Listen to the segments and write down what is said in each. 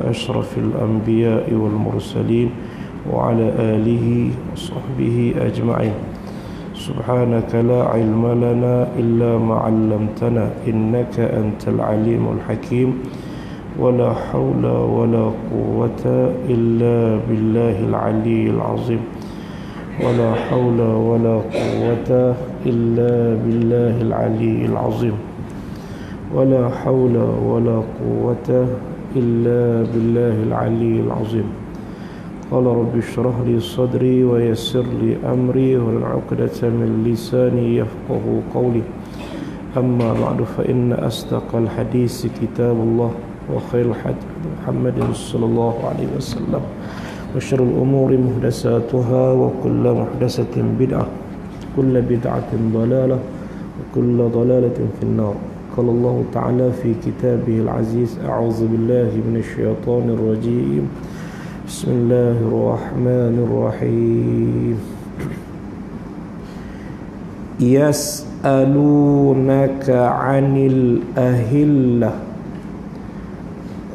أشرف الأنبياء والمرسلين وعلى آله وصحبه أجمعين. سبحانك لا علم لنا إلا ما علمتنا إنك أنت العليم الحكيم. ولا حول ولا قوة إلا بالله العلي العظيم. ولا حول ولا قوة إلا بالله العلي العظيم. ولا حول ولا قوة إلا بالله العلي العظيم. قال رب اشرح لي صدري ويسر لي أمري واحلل عقدة من لساني يفقه قولي. أما بعد فإن أصدق الحديث كتاب الله وخير الحديث محمد صلى الله عليه وسلم وشر الأمور محدثاتها وكل محدثة بدعة كل بدعة ضلالة وكل ضلالة في النار. قال الله تعالى في كتابه العزيز أعوذ بالله من الشيطان الرجيم بسم الله الرحمن الرحيم. يسألونك عن الأهلة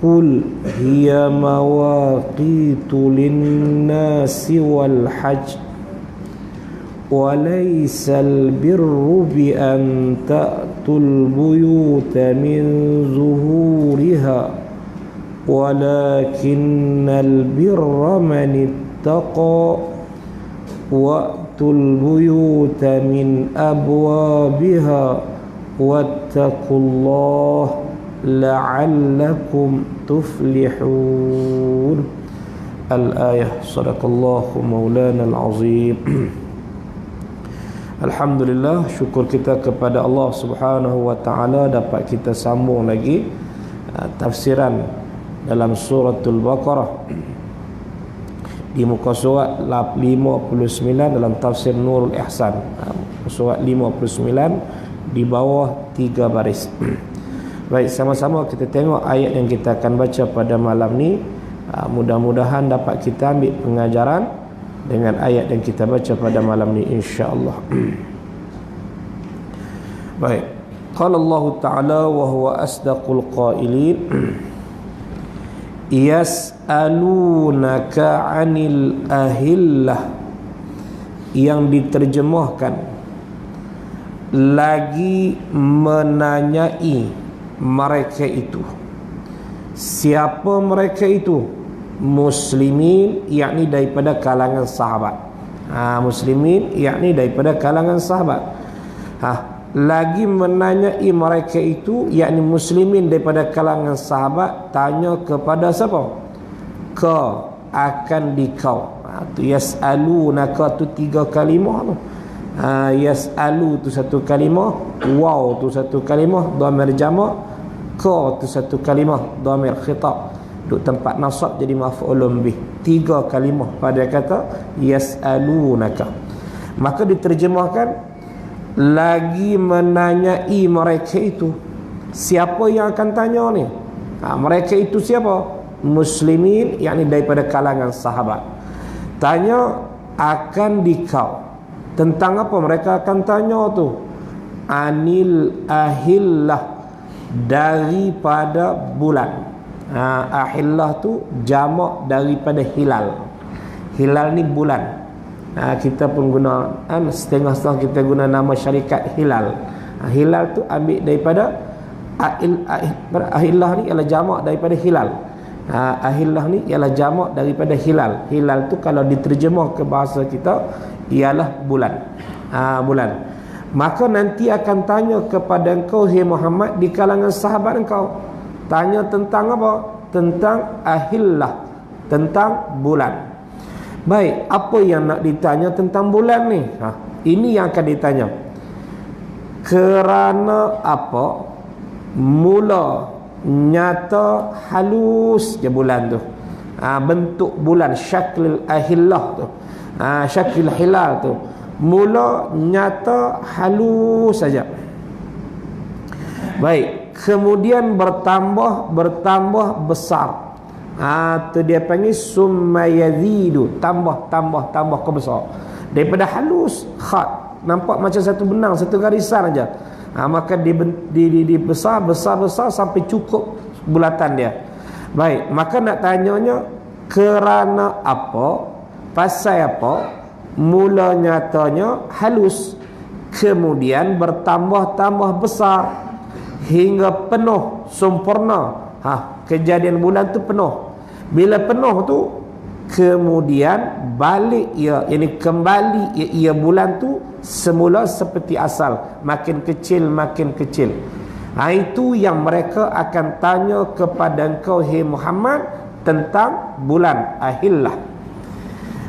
قل هي مواقيت للناس والحج وليس البر بأن تأتوا البيوت من ظهورها ولكن البر من اتقى وأتوا البيوت من أبوابها واتقوا الله لعلكم تفلحون. الآية. صدق الله مولانا العظيم. Alhamdulillah, syukur kita kepada Allah Subhanahu wa taala dapat kita sambung lagi tafsiran dalam suratul Baqarah di muka surat 59 dalam tafsir Nurul Ihsan. Surat 59 di bawah 3 baris. Baik, sama-sama kita tengok ayat yang kita akan baca pada malam ni. Mudah-mudahan dapat kita ambil pengajaran dengan ayat yang kita baca pada malam ni, insya-Allah. Baik. Qala Allah Ta'ala wa huwa asdaqul qailin. Yas'alunaka 'anil ahillah, yang diterjemahkan lagi menanyai mereka itu. Siapa mereka itu? Muslimin, yakni daripada kalangan sahabat. Muslimin, yakni daripada kalangan sahabat. Lagi menanyai mereka itu, yakni muslimin daripada kalangan sahabat, tanya kepada siapa? Ka, akan dikau. Tu yas'alunaka tu 3 kalimah tu. Yas'alu tu satu kalimah, waw tu satu kalimah, dhamir jamak, ka tu satu kalimah, dhamir khitab. Duk tempat nasab jadi maf'ulun bih. 3 kalimah pada kata yas'alunaka. Maka diterjemahkan lagi menanyai mereka itu. Siapa yang akan tanya ni? Mereka itu siapa? Muslimin, yakni daripada kalangan sahabat. Tanya akan dikau. Tentang apa mereka akan tanya tu? Anil ahillah, daripada bulan. Ahillah tu jamak daripada hilal. Hilal ni bulan. Kita pun guna setengah-setengah kita guna nama syarikat hilal. Hilal tu ambil daripada ahillah ni ialah jamak daripada hilal. Ahillah ni ialah jamak daripada hilal. Hilal tu kalau diterjemah ke bahasa kita ialah bulan. Bulan. Maka nanti akan tanya kepada engkau, hai Muhammad, di kalangan sahabat engkau. Tanya tentang apa? Tentang ahillah, tentang bulan. Baik, apa yang nak ditanya tentang bulan ni? Ini yang akan ditanya. Kerana apa mula nyata halus je bulan tu? Bentuk bulan, syaklul ahillah tu, syaklul hilal tu, mula nyata halus saja. Baik, kemudian bertambah besar. Tu dia panggil summa yazidu, tambah ke besar. Daripada halus, khat, nampak macam satu benang, satu garisan aja. Maka dibesar sampai cukup bulatan dia. Baik, maka nak tanyanya kerana apa, pasal apa mula nyatanya halus, kemudian bertambah-tambah besar hingga penuh, sempurna. Kejadian bulan tu penuh. Bila penuh tu kemudian balik ia, ini kembali ia bulan tu semula seperti asal, makin kecil makin kecil. Itu yang mereka akan tanya kepada engkau, hai Muhammad, tentang bulan ahillah.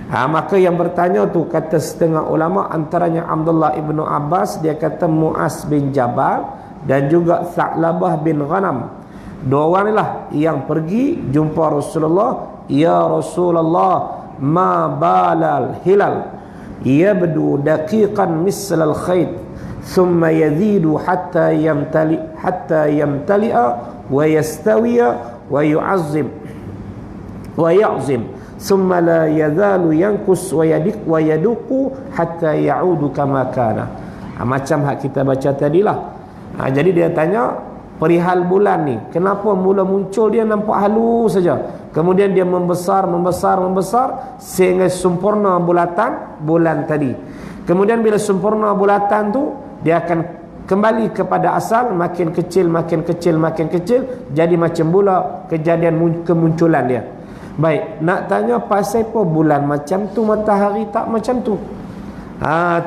Maka yang bertanya tu, kata setengah ulama, antaranya Abdullah ibnu Abbas, dia kata Mu'az bin Jabal, dan juga Tha'labah bin Ghanam. Dua orang inilah yang pergi jumpa Rasulullah. Ya Rasulullah, ma balal hilal yabdu daqiqan mislal khayt thumma yazidu hatta yamtali'a wa yastawiya wa yu'azzim wa ya'zim thumma la yazalu yankus wa yaduqu hatta ya'udu kama kana. Macam hak kita baca tadilah. Jadi dia tanya perihal bulan ni, kenapa mula muncul dia nampak halus saja, kemudian dia membesar sehingga sempurna bulan tadi. Kemudian bila sempurna bulatan tu, dia akan kembali kepada asal, makin kecil, jadi macam pula kejadian kemunculan dia. Baik, nak tanya pasal apa bulan macam tu, matahari tak macam tu?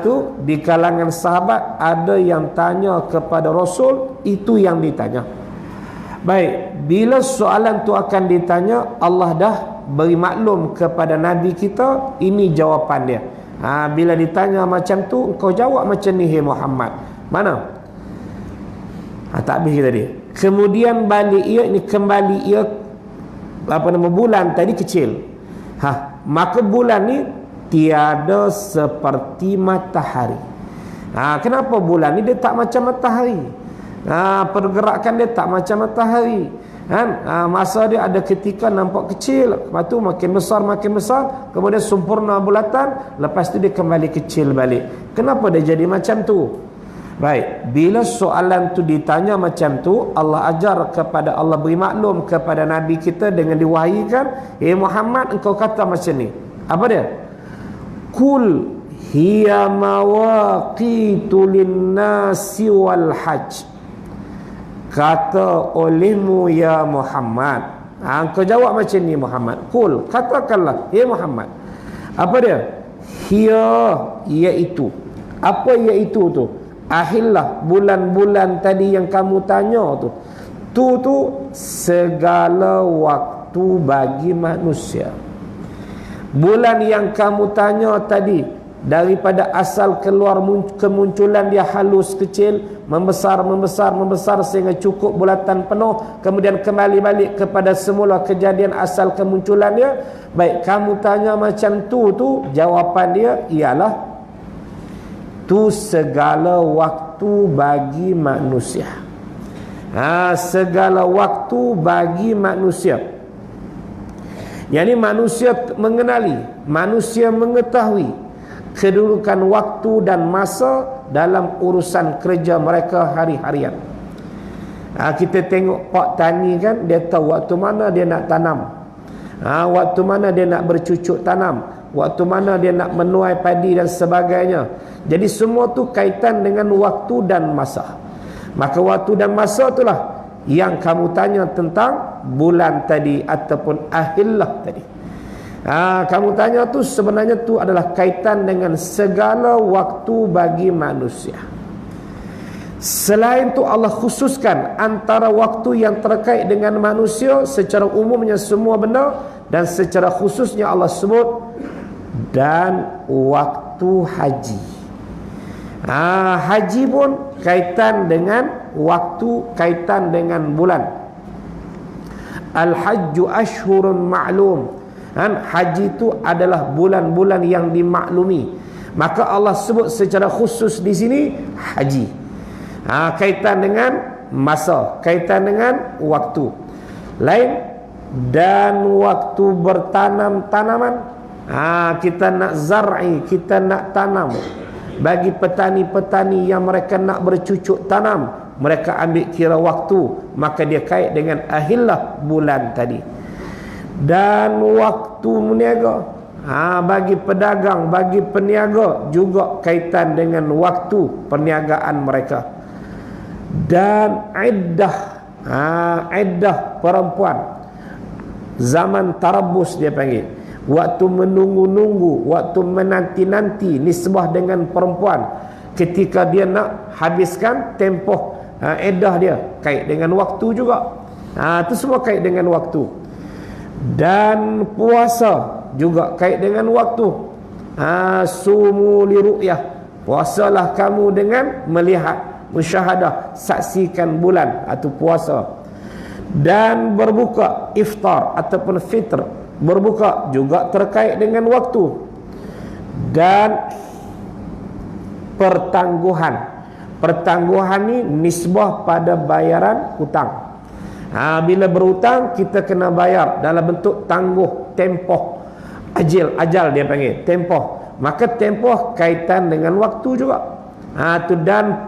Tu di kalangan sahabat ada yang tanya kepada Rasul, itu yang ditanya. Baik, bila soalan tu akan ditanya, Allah dah beri maklum kepada Nabi kita, ini jawapan dia. Bila ditanya macam tu, engkau jawab macam ni, hai Muhammad. Mana? Tak habis tadi. Kemudian balik ia, ini kembali ia, bulan tadi kecil. Maka bulan ni tiada seperti matahari. Kenapa bulan ni dia tak macam matahari? Pergerakan dia tak macam matahari, kan? Masa dia ada ketika nampak kecil, lepas tu makin besar, kemudian sempurna bulatan, lepas tu dia kembali kecil balik. Kenapa dia jadi macam tu? Baik, bila soalan tu ditanya macam tu, Allah ajar kepada, Allah beri maklum kepada Nabi kita dengan diwahyukan, Muhammad, engkau kata macam ni. Apa dia? Kul hiya mawaqitu linnasi wal hajj. Kata olehmu ya Muhammad. Engkau jawab macam ni Muhammad. Kul, katakanlah ya Muhammad. Apa dia? Hiya, iaitu. Apa iaitu tu? Ahillah, bulan-bulan tadi yang kamu tanya tu. Tu segala waktu bagi manusia. Bulan yang kamu tanya tadi, daripada asal keluar kemunculan dia halus kecil, membesar sehingga cukup bulatan penuh, kemudian kembali balik kepada semula kejadian asal kemunculan dia. Baik, kamu tanya macam tu, jawapan dia ialah tu segala waktu bagi manusia. Segala waktu bagi manusia. Yang ini manusia mengenali, manusia mengetahui kedudukan waktu dan masa dalam urusan kerja mereka hari-harian. Kita tengok pak tani kan, dia tahu waktu mana dia nak tanam, waktu mana dia nak bercucuk tanam, waktu mana dia nak menuai padi dan sebagainya. Jadi semua tu kaitan dengan waktu dan masa. Maka waktu dan masa itulah yang kamu tanya tentang bulan tadi ataupun ahillah tadi. Kamu tanya tu sebenarnya tu adalah kaitan dengan segala waktu bagi manusia. Selain tu Allah khususkan antara waktu yang terkait dengan manusia, secara umumnya semua benda, dan secara khususnya Allah sebut dan waktu haji. Haji pun kaitan dengan waktu, kaitan dengan bulan. Al-hajju ashhurun ma'lum. Haji itu adalah bulan-bulan yang dimaklumi. Maka Allah sebut secara khusus di sini haji. Kaitan dengan masa, kaitan dengan waktu. Lain dan waktu bertanam tanaman. Kita nak zar'i, kita nak tanam. Bagi petani-petani yang mereka nak bercucuk tanam, mereka ambil kira waktu, maka dia kait dengan ahillah bulan tadi. Dan waktu meniaga, bagi pedagang, bagi peniaga juga kaitan dengan waktu perniagaan mereka. Dan iddah perempuan, zaman tarabus dia panggil, waktu menunggu-nunggu, waktu menanti-nanti, nisbah dengan perempuan ketika dia nak habiskan tempoh iddah dia, kait dengan waktu juga. Itu semua kait dengan waktu. Dan puasa juga kait dengan waktu. Sumu li ru'yah, puasalah kamu dengan melihat, musyahadah, saksikan bulan atau puasa. Dan berbuka, iftar ataupun fitr, berbuka juga terkait dengan waktu. Dan pertangguhan ni nisbah pada bayaran hutang. Bila berhutang kita kena bayar dalam bentuk tangguh, tempoh, ajal dia panggil, tempoh. Maka tempoh kaitan dengan waktu juga. Dan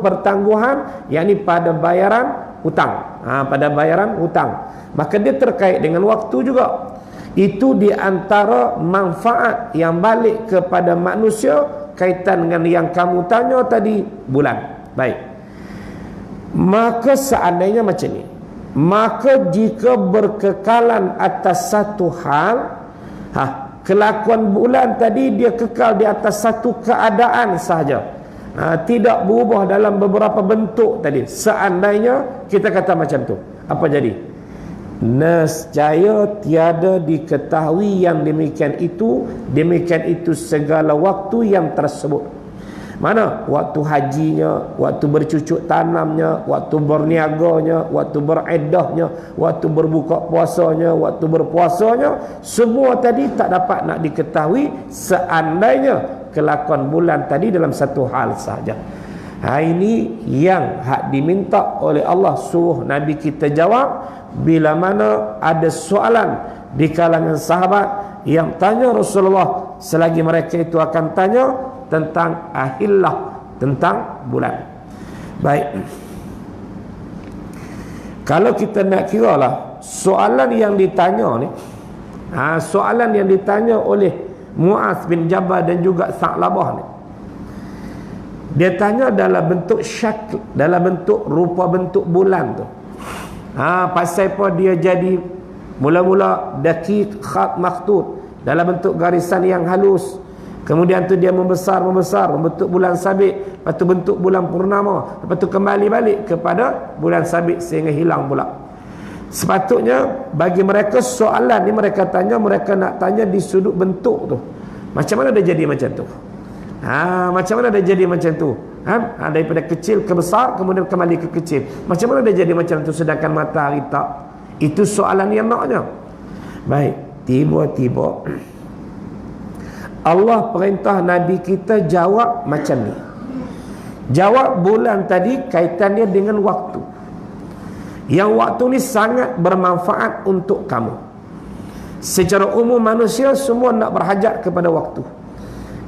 pertangguhan yakni pada bayaran hutang. Pada bayaran hutang, maka dia terkait dengan waktu juga. Itu di antara manfaat yang balik kepada manusia kaitan dengan yang kamu tanya tadi, bulan. Baik. Maka seandainya macam ni, maka jika berkekalan atas satu hal, kelakuan bulan tadi dia kekal di atas satu keadaan sahaja, tidak berubah dalam beberapa bentuk tadi. Seandainya kita kata macam tu, apa jadi? Nescaya tiada diketahui yang demikian itu segala waktu yang tersebut. Mana? Waktu hajinya, waktu bercucuk tanamnya, waktu berniaganya, waktu bereddahnya, waktu berbuka puasanya, waktu berpuasanya, semua tadi tak dapat nak diketahui seandainya kelakuan bulan tadi dalam satu hal sahaja. Ini yang hak diminta oleh Allah, suruh Nabi kita jawab bila mana ada soalan di kalangan sahabat yang tanya Rasulullah, selagi mereka itu akan tanya tentang ahillah, tentang bulan. Baik, kalau kita nak kira lah soalan yang ditanya ni, soalan yang ditanya oleh Mu'adz bin Jabal dan juga Sa'labah ni, dia tanya dalam bentuk syakl, dalam bentuk rupa bentuk bulan tu. Pasal apa dia jadi mula-mula daqiq khat makhtut, dalam bentuk garisan yang halus, kemudian tu dia membesar membentuk bulan sabit, lepas tu bentuk bulan purnama, lepas tu kembali balik kepada bulan sabit sehingga hilang pula. Sepatutnya bagi mereka soalan ni mereka nak tanya di sudut bentuk tu. Macam mana dia jadi macam tu? Macam mana dia jadi macam tu? Daripada kecil ke besar kemudian kembali ke kecil. Macam mana dia jadi macam tu sedangkan matahari tak? Itu soalan yang naknya. Baik, tiba-tiba Allah perintah Nabi kita jawab macam ni. Jawab bulan tadi kaitannya dengan waktu. Yang waktu ni sangat bermanfaat untuk kamu. Secara umum manusia semua nak berhajat kepada waktu.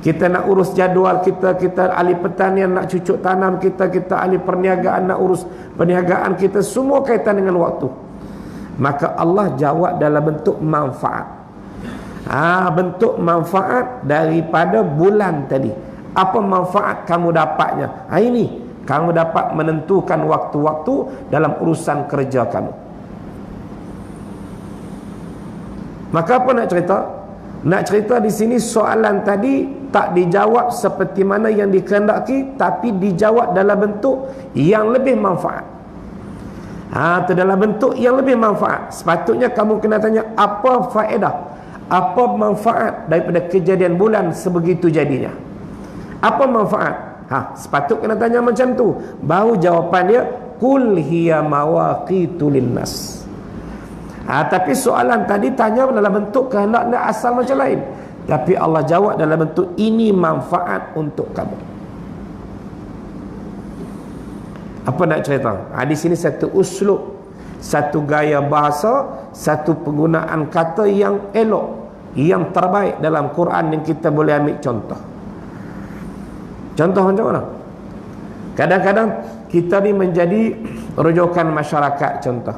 Kita nak urus jadual kita ahli pertanian nak cucuk tanam kita ahli perniagaan nak urus perniagaan kita, semua kaitan dengan waktu. Maka Allah jawab dalam bentuk manfaat. Bentuk manfaat daripada bulan tadi. Apa manfaat kamu dapatnya? Ini kamu dapat menentukan waktu-waktu dalam urusan kerja kamu. Maka apa nak cerita? Nak cerita di sini soalan tadi tak dijawab seperti mana yang dikehendaki, tapi dijawab dalam bentuk yang lebih manfaat. Itu dalam bentuk yang lebih manfaat. Sepatutnya kamu kena tanya apa faedah, apa manfaat daripada kejadian bulan sebegitu jadinya. Apa manfaat? Sepatut kena tanya macam tu. Baru jawapan dia qul hiya mawaqitu linnas. Tapi soalan tadi tanya dalam bentuk kehendaknya asal macam lain, tapi Allah jawab dalam bentuk ini manfaat untuk kamu. Apa nak cerita? Di sini satu uslub, satu gaya bahasa, satu penggunaan kata yang elok, yang terbaik dalam Quran yang kita boleh ambil contoh. Contoh macam mana? Kadang-kadang kita ni menjadi rujukan masyarakat contoh,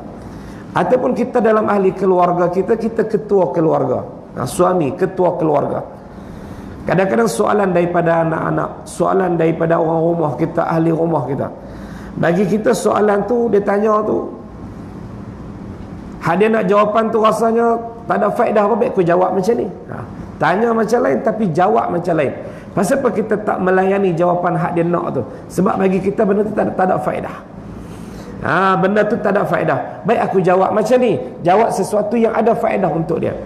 ataupun kita dalam ahli keluarga kita ketua keluarga, suami ketua keluarga. Kadang-kadang soalan daripada anak-anak, soalan daripada orang rumah kita, ahli rumah kita, bagi kita soalan tu dia tanya tu, dia nak jawapan tu rasanya tak ada faedah apa, baik aku jawab macam ni. Tanya macam lain tapi jawab macam lain. Pasal apa kita tak melayani jawapan hak dia nak tu? Sebab bagi kita benda tu tak ada faedah. Benda tu tak ada faedah. Baik aku jawab macam ni, jawab sesuatu yang ada faedah untuk dia.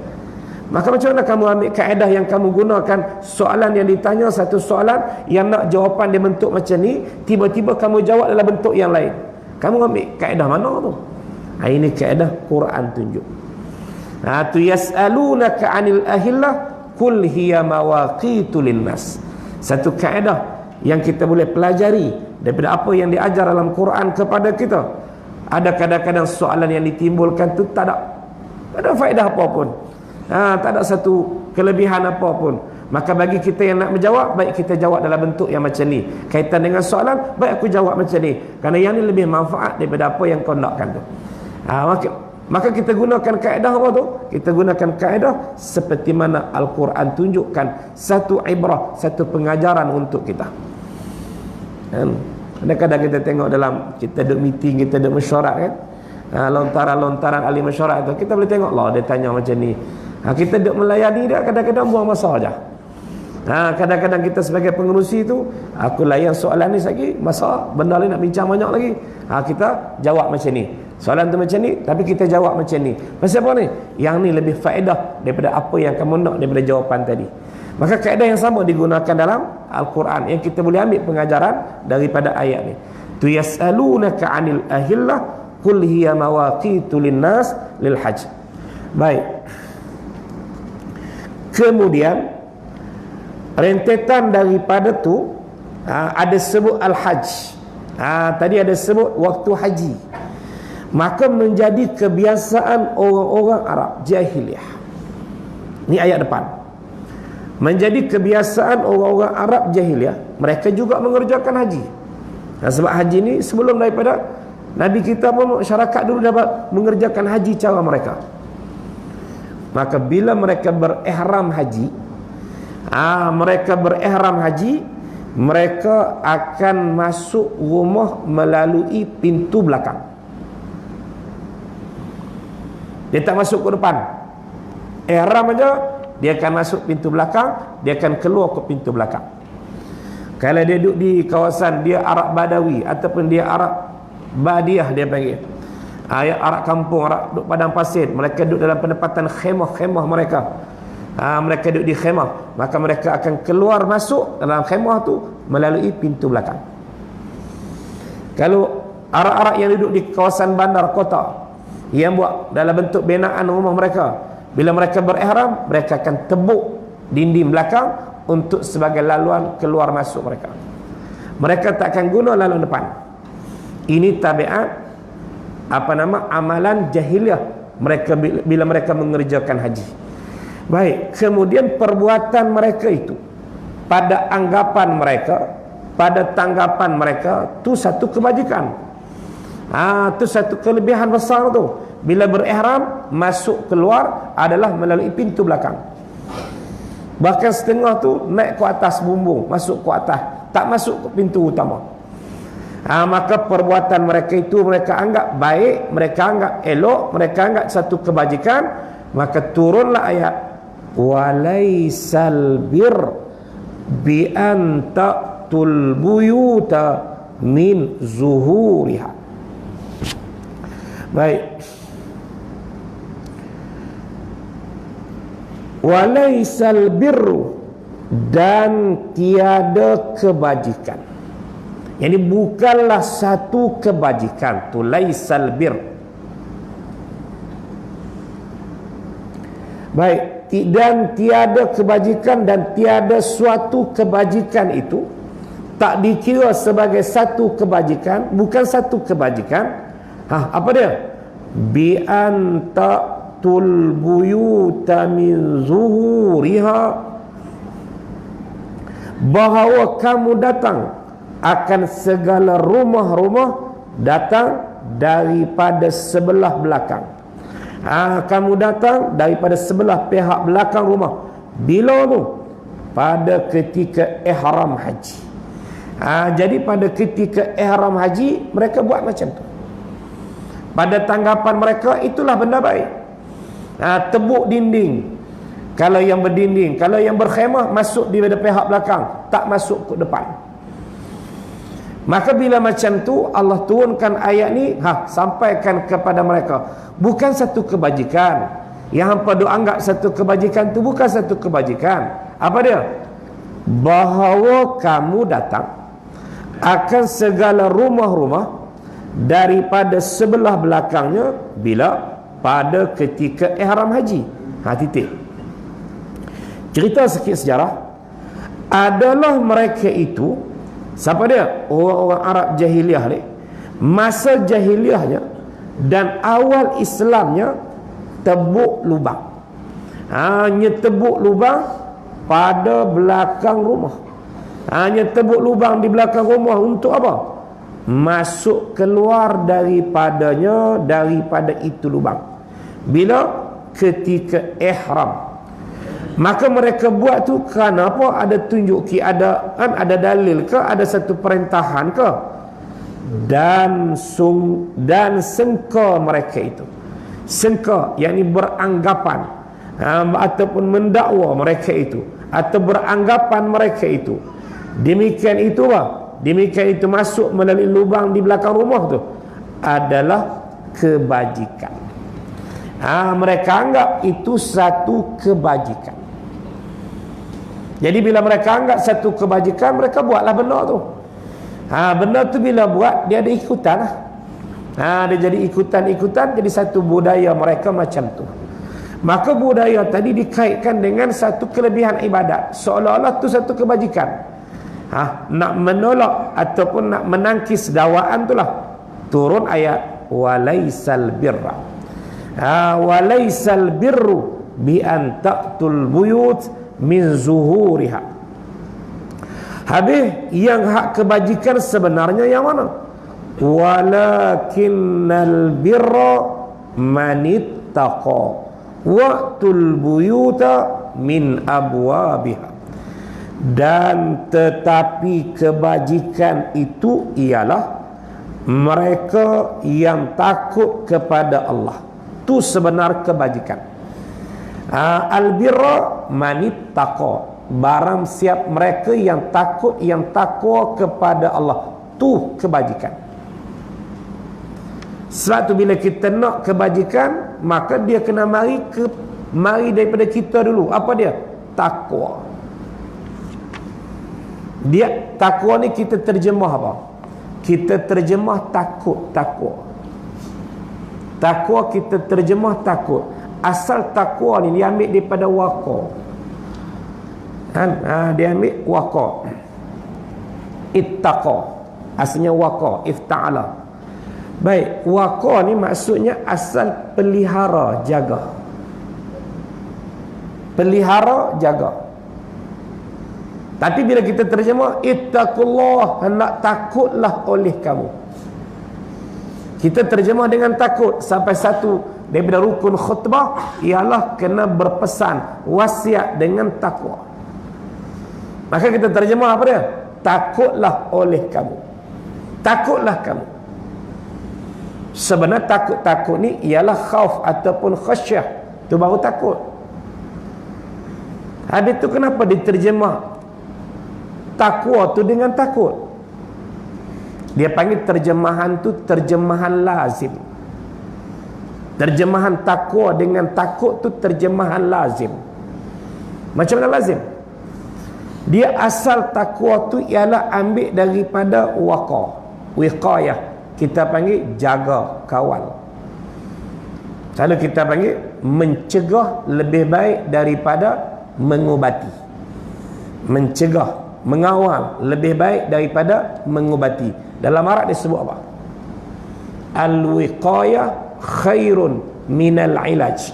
Maka macam mana kamu ambil kaedah yang kamu gunakan, soalan yang ditanya satu soalan yang nak jawapan dia bentuk macam ni, tiba-tiba kamu jawab dalam bentuk yang lain. Kamu ambil kaedah mana tu? Ini kaedah Quran tunjuk. Tu yas'alunaka 'anil ahillah qul hiya mawaqitu linnas. Satu kaedah yang kita boleh pelajari daripada apa yang diajar dalam Quran kepada kita. Ada kadang-kadang soalan yang ditimbulkan tu tak ada faedah apa pun. Tak ada satu kelebihan apa pun. Maka bagi kita yang nak menjawab, baik kita jawab dalam bentuk yang macam ni. Kaitan dengan soalan, baik aku jawab macam ni, kerana yang ni lebih manfaat daripada apa yang kau nakkan tu. Maka kita gunakan kaedah apa tu? Kita gunakan kaedah seperti mana Al-Quran tunjukkan, satu ibrah, satu pengajaran untuk kita. Kadang-kadang kita tengok dalam, kita duduk meeting, kita duduk mesyuarat kan, lontaran-lontaran ahli mesyuarat tu, kita boleh tengok lah dia tanya macam ni. Kita duduk melayani dia, kadang-kadang buang masa aja. Kadang-kadang kita sebagai pengerusi tu, aku layan soalan ni lagi, masa benda lain nak bincang banyak lagi. Kita jawab macam ni, soalan tu macam ni, tapi kita jawab macam ni. Pasal apa ni? Yang ni lebih faedah daripada apa yang kamu nak daripada jawapan tadi. Maka kaedah yang sama digunakan dalam Al-Quran, yang kita boleh ambil pengajaran daripada ayat ni. Tu yas'alunaka 'anil ahillah qul hiya mawaqitu linnas lil hajj. Baik. Kemudian rentetan daripada tu ada sebut al-hajj. Tadi ada sebut waktu haji. Maka menjadi kebiasaan orang-orang Arab jahiliyah. Ini ayat depan. Menjadi kebiasaan orang-orang Arab jahiliyah, mereka juga mengerjakan haji. Sebab haji ni sebelum daripada Nabi kita pun, masyarakat dulu dapat mengerjakan haji cara mereka. Maka bila mereka berihram haji, mereka akan masuk rumah melalui pintu belakang. Dia tak masuk ke depan. Ihram aja, dia akan masuk pintu belakang, dia akan keluar ke pintu belakang. Kalau dia duduk di kawasan dia Arab Badawi ataupun dia Arab Badiah, dia panggil Arab kampung, Arab duduk padang pasir, mereka duduk dalam penempatan khemah-khemah mereka. Mereka duduk di khemah, maka mereka akan keluar masuk dalam khemah tu melalui pintu belakang. Kalau Arab-Arab yang duduk di kawasan bandar kota, yang buat dalam bentuk binaan rumah mereka, bila mereka berihram, mereka akan tebuk dinding belakang untuk sebagai laluan keluar masuk mereka. Mereka tak akan guna laluan depan. Ini tabiat amalan jahiliyah mereka bila mereka mengerjakan haji. Baik, kemudian perbuatan mereka itu pada anggapan mereka, pada tanggapan mereka, tu satu kebajikan. Tu satu kelebihan besar tu. Bila berihram, masuk keluar adalah melalui pintu belakang. Bahkan setengah tu naik ke atas bumbung, masuk ke atas, tak masuk ke pintu utama. Maka perbuatan mereka itu mereka anggap baik, mereka anggap elok, mereka anggap satu kebajikan. Maka turunlah ayat walaisal bir bi an ta'tul buyuta min zuhuriha. Baik. Walaisal birru, dan tiada kebajikan. Jadi bukanlah satu kebajikan tu, laisal bir. Baik, dan tiada kebajikan, dan tiada suatu kebajikan itu tak dikira sebagai satu kebajikan, bukan satu kebajikan. Apa dia? Bi antatul buyuta min zuhuriha, bahawa kamu datang akan segala rumah-rumah datang daripada sebelah belakang. Kamu datang daripada sebelah pihak belakang rumah. Bila tu? Pada ketika ihram haji. Jadi pada ketika ihram haji, mereka buat macam tu. Pada tanggapan mereka, itulah benda baik. Tebuk dinding kalau yang berdinding. Kalau yang berkhemah, masuk di pihak belakang, tak masuk ke depan. Maka bila macam tu, Allah turunkan ayat ni, sampaikan kepada mereka. Bukan satu kebajikan. Yang hampa duk anggap satu kebajikan tu bukan satu kebajikan. Apa dia? Bahawa kamu datang akan segala rumah-rumah daripada sebelah belakangnya bila pada ketika ihram haji. Titik. Cerita sikit sejarah. Adalah mereka itu, siapa dia? Orang-orang Arab jahiliah ni. Masa jahiliahnya dan awal Islamnya, tebuk lubang. Hanya tebuk lubang pada belakang rumah. Hanya tebuk lubang di belakang rumah untuk apa? Masuk keluar daripadanya, daripada itu lubang. Bila? Ketika ihram. Maka mereka buat tu kerana apa? Ada tunjuk ada dalil ke? Ada satu perintahan ke? Dan sengka mereka itu. Sengka, yakni beranggapan, ataupun mendakwa mereka itu, atau beranggapan mereka itu demikian itu demikian itu masuk melalui lubang di belakang rumah tu adalah kebajikan. Mereka anggap itu satu kebajikan. Jadi bila mereka anggap satu kebajikan, mereka buatlah benda tu. Benda tu bila buat, dia ada ikutan lah. Dia jadi ikutan-ikutan, jadi satu budaya mereka macam tu. Maka budaya tadi dikaitkan dengan satu kelebihan ibadat, seolah-olah tu satu kebajikan. Nak menolak ataupun nak menangkis dakwaan tu lah turun ayat walaisal birra. Walaisal birru bi an ta'tul buyut min zuhuriha. Habis yang hak kebajikan sebenarnya yang mana? Walakinnal birra manittaqa wa'tul buyuta min abwabiha. Dan tetapi kebajikan itu ialah mereka yang takut kepada Allah. Itu sebenar kebajikan. Al-birra manittaqa, barang siap mereka yang takut, yang takwa kepada Allah. Itu kebajikan. Sebab tu bila kita nak kebajikan, maka dia kena mari daripada kita dulu. Apa dia? Takwa. Dia takwa ni kita terjemah apa? Kita terjemah takut, takwa. Takwa kita terjemah takut. Asal takwa ni dia ambil daripada waqa. Dia ambil waqa. Ittaqa. Asalnya waqa, ifta'ala. Baik, waqa ni maksudnya asal pelihara, jaga. Pelihara, jaga. Tapi bila kita terjemah ittaqullah, hendak takutlah oleh kamu. Kita terjemah dengan takut. Sampai satu daripada rukun khutbah ialah kena berpesan, wasiat dengan takwa. Maka kita terjemah apa dia? Takutlah oleh kamu. Takutlah kamu. Sebenarnya takut-takut ni ialah khauf ataupun khasyah. Itu baru takut. Habis tu kenapa diterjemah takwa tu dengan takut? Dia panggil terjemahan tu terjemahan lazim. Terjemahan takwa dengan takut tu terjemahan lazim. Macam mana lazim? Dia asal takwa tu ialah ambil daripada waqa, wiqayah. Kita panggil jaga, kawal. Kalau kita panggil mencegah lebih baik daripada mengubati. Mencegah, mengawal lebih baik daripada mengubati. Dalam Arab disebut apa? Al-wiqayah khairun minal ilaj.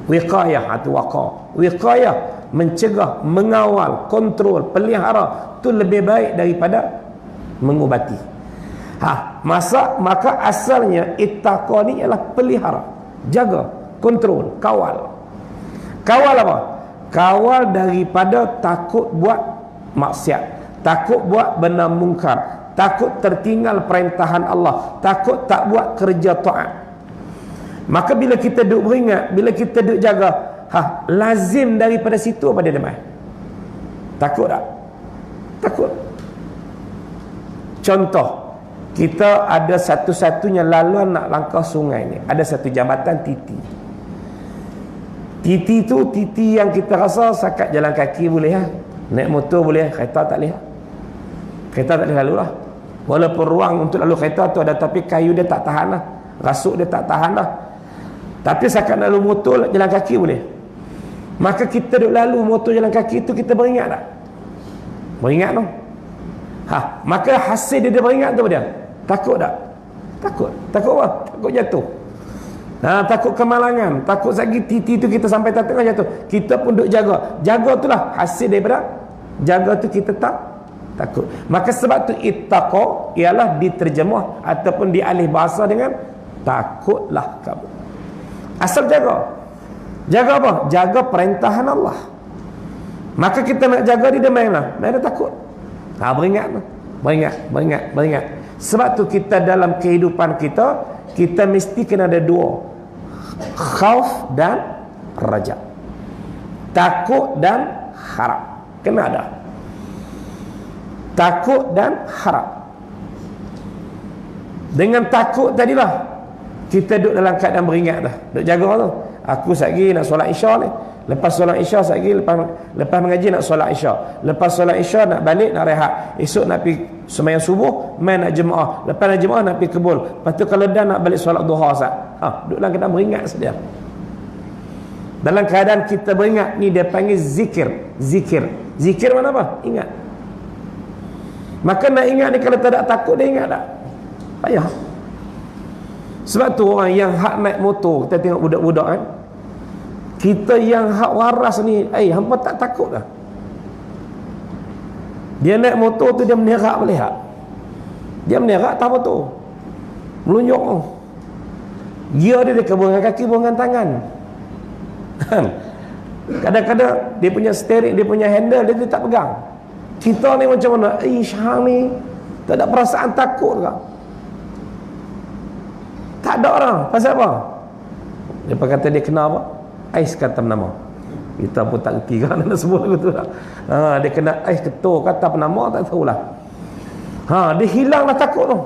Wiqayah atau waqa. Wiqayah mencegah, mengawal, kontrol, pelihara, itu lebih baik daripada mengubati. Maka asalnya ittaqa ni ialah pelihara, jaga, kontrol, kawal. Kawal apa? Kawal daripada takut buat maksiat, takut buat benda mungkar, takut tertinggal perintahan Allah, takut tak buat kerja taat. Maka bila kita duk beringat, bila kita duk jaga, lazim daripada situ apa dia demai? Takut tak? Takut. Contoh, kita ada satu-satunya laluan nak langkah sungai ni, ada satu jambatan titi. Titi tu titi yang kita rasa sakat jalan kaki boleh, naik motor boleh, kereta tak boleh. Kereta tak boleh lalu lah. Walaupun ruang untuk lalu kereta tu ada, tapi kayu dia tak tahan lah, rasuk dia tak tahan lah. Tapi sakat lalu motor jalan kaki boleh. Maka kita duk lalu motor jalan kaki tu, kita beringat tak? Beringat tu. Maka hasil dia beringat tu apa dia? Takut tak? Takut. Takut apa? Takut jatuh. Takut kemalangan, takut lagi titi tu kita sampai tak tengah jatuh. Kita pun duk jaga. Jaga tu lah hasil daripada jaga tu, kita takut. Maka sebab tu ittaqa ialah diterjemah ataupun dialih bahasa dengan takutlah kamu. Asal jaga. Jaga apa? Jaga perintahan Allah. Maka kita nak jaga dia mana? Mana takut. Beringat. Sebab tu kita dalam kehidupan kita, kita mesti kena ada dua, khauf dan raja, takut dan harap. Kena ada takut dan harap. Dengan takut tadilah kita duduk dalam keadaan beringat dah, duduk jaga tu. Aku sekejap nak solat Isya ni, lepas solat Isya sekejap lepas mengaji nak solat Isya, lepas solat Isya nak balik nak rehat, esok nak pergi sembahyang subuh, main nak jemaah, lepas nak jemaah nak pergi kebul, lepas tu kalau dah nak balik solat duha sat. Duduk dalam keadaan beringat saja. Dalam keadaan kita beringat ni dia panggil zikir mana apa? Ingat. Maka nak ingat ni, kalau tak ada takut dia ingat tak? Payah. Sebab tu orang yang hak naik motor, kita tengok budak-budak kan, kita yang hak waras ni, hampa tak takut dah. Dia naik motor tu dia menerak boleh hak. Dia menerak tak motor, melunjuk. Dia kebungan kaki, kebungan tangan. Kadang-kadang dia punya steering, dia punya handle dia tak pegang. Kita ni macam mana? Syahang ni tak ada perasaan takut ke? Tak ada orang. Pasal apa? Dia kata dia kena apa? Ais kata nama. Kita pun tak kerti kan nak sebut lagu tu lah. Dia kena ais ketua kata penama, tak tahulah. Dia hilanglah takut tu.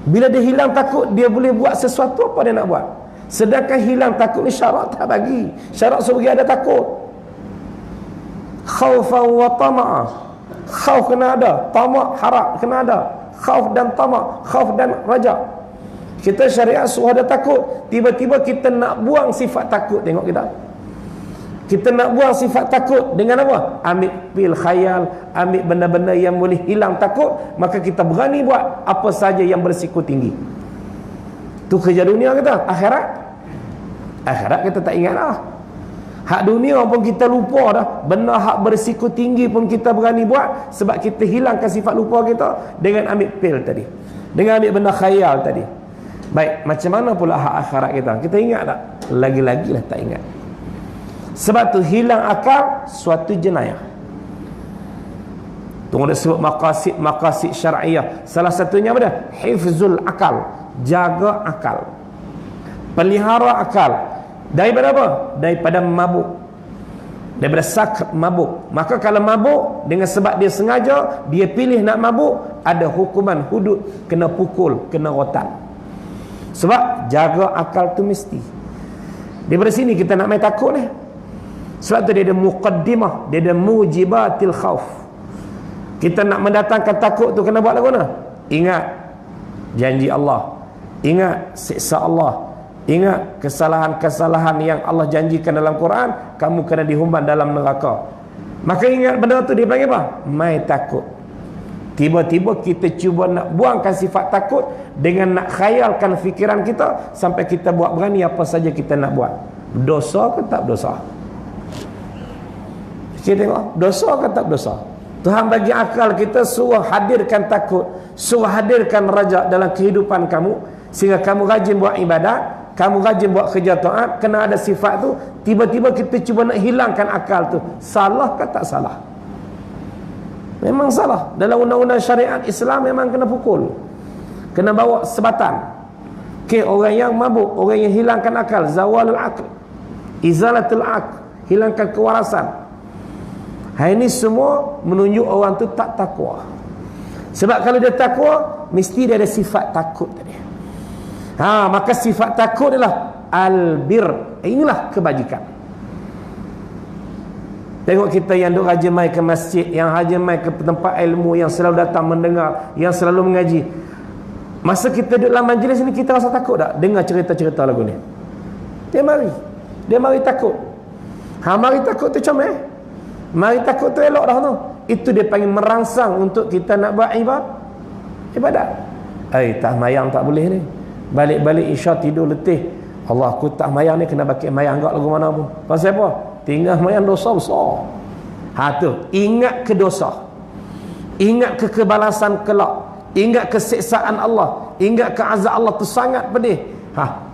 Bila dia hilang takut, dia boleh buat sesuatu apa dia nak buat. Sedangkan hilang takut ni syarat tak bagi. Syarat suruh ada takut. Khaufan wa tama'a. Khauf kena ada, tamak harap kena ada. Khauf dan tamak, khauf dan raja. Kita syariat suruh ada takut, tiba-tiba kita nak buang sifat takut. Tengok kita nak buang sifat takut dengan apa? Ambil pil khayal, ambil benda-benda yang boleh hilang takut, maka kita berani buat apa saja yang berisiko tinggi. Tu kerja dunia kita. Akhirat kita tak ingat dah. Hak dunia pun kita lupa dah. Benda hak berisiko tinggi pun kita berani buat, sebab kita hilangkan sifat lupa kita dengan ambil pil tadi, dengan ambil benda khayal tadi. Baik, macam mana pula hak akhirat kita? Kita ingat tak? Lagi-lagilah tak ingat. Sebab tu hilang akal suatu jenayah. Tunggu dia sebut maqasid syar'iyah. Salah satunya apa dia? Hifzul akal, jaga akal, pelihara akal. Daripada apa? Daripada mabuk, daripada sakit mabuk. Maka kalau mabuk dengan sebab dia sengaja, dia pilih nak mabuk, ada hukuman hudud, kena pukul, kena rotan. Sebab jaga akal tu mesti. Daripada sini kita nak main takut ni. Sebab tu dia ada muqaddimah, dia ada mujibatil khauf. Kita nak mendatangkan takut tu kena buat lagu mana? Ingat janji Allah, ingat siksa Allah, ingat kesalahan-kesalahan yang Allah janjikan dalam Quran, kamu kena dihumban dalam neraka. Maka ingat benda tu dia panggil apa? Mai takut. Tiba-tiba kita cuba nak buangkan sifat takut dengan nak khayalkan fikiran kita, sampai kita buat berani apa saja kita nak buat. Dosa ke tak dosa? Kita tengok, dosa ke tak dosa? Tuhan bagi akal kita suruh hadirkan takut, suruh hadirkan rajak dalam kehidupan kamu, sehingga kamu rajin buat ibadat, kamu rajin buat kerja taat, kena ada sifat tu, tiba-tiba kita cuba nak hilangkan akal tu. Salah ke tak salah? Memang salah. Dalam undang-undang syariat Islam memang kena pukul, kena bawa sebatan. Orang yang mabuk, orang yang hilangkan akal, zawalul aql, izalatul aql, hilangkan kewarasan. Ini semua menunjuk orang tu tak takwa. Sebab kalau dia takwa, mesti dia ada sifat takut tadi. Maka sifat takut adalah albir. Inilah kebajikan. Tengok kita yang duk rajin mai ke masjid, yang rajin mai ke tempat ilmu, yang selalu datang mendengar, yang selalu mengaji. Masa kita duduk dalam majlis ni, kita rasa takut tak dengar cerita-cerita lagu ni? Dia mari takut. Mari takut tu comel. Mari takut tu elok dah tu. Itu dia panggil merangsang untuk kita nak buat ibadat. Tak mayang tak boleh ni. Balik-balik isya tidur letih. Allah, aku tak mayang ni, kena bakit mayang agak lagu mana pun. Pasal apa? Tinggal mayang dosa besar. Tu, ingat ke dosa. Ingat ke kebalasan kelak. Ingat keseksaan Allah, ingat ke azab Allah tu sangat pedih.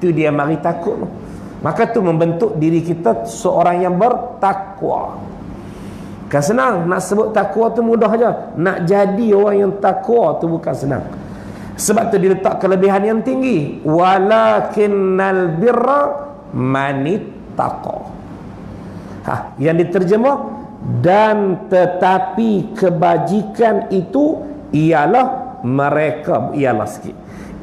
Tu dia mari takut. Maka tu membentuk diri kita seorang yang bertakwa. Kan senang nak sebut takwa tu mudah aja. Nak jadi orang yang takwa tu bukan senang. Sebab tu diletak kelebihan yang tinggi. Walakinnal birra manittaqa. Yang diterjemah, dan tetapi kebajikan itu ialah mereka,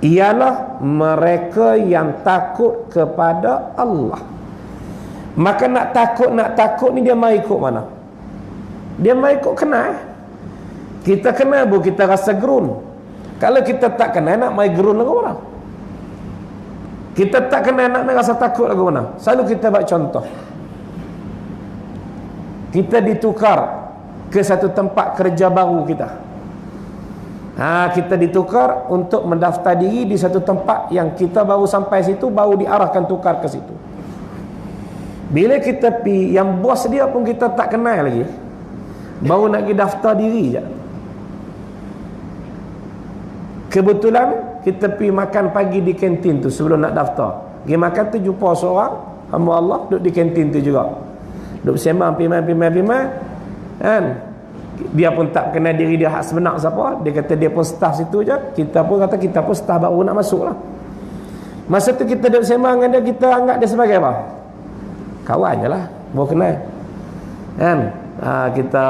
ialah mereka yang takut kepada Allah. Maka nak takut ni dia mai ikut mana? Dia mai ikut kenal. Kita kenal bu, kita rasa gerun. Kalau kita tak kenal, nak mai gerun lagu mana? Kita tak kenal, nak rasa takut lagu mana? Selalu kita buat contoh. Kita ditukar ke satu tempat kerja baru kita. Kita ditukar untuk mendaftar diri di satu tempat yang kita baru sampai situ, baru diarahkan tukar ke situ. Bila kita pergi, yang bos dia pun kita tak kenal lagi, baru nak pergi daftar diri je. Kebetulan kita pergi makan pagi di kantin tu sebelum nak daftar. Pergi makan tu jumpa seorang hamba Allah duduk di kantin tu juga. Duduk sembang pimai kan. Dia pun tak kenal diri dia hak sebenar siapa. Dia kata dia pun staff situ je. Kita pun kata kita pun staff baru nak masuk lah. Masa tu kita duduk sembang dengan dia, kita anggap dia sebagai apa? Kawan je lah, baru kenal kan. Kita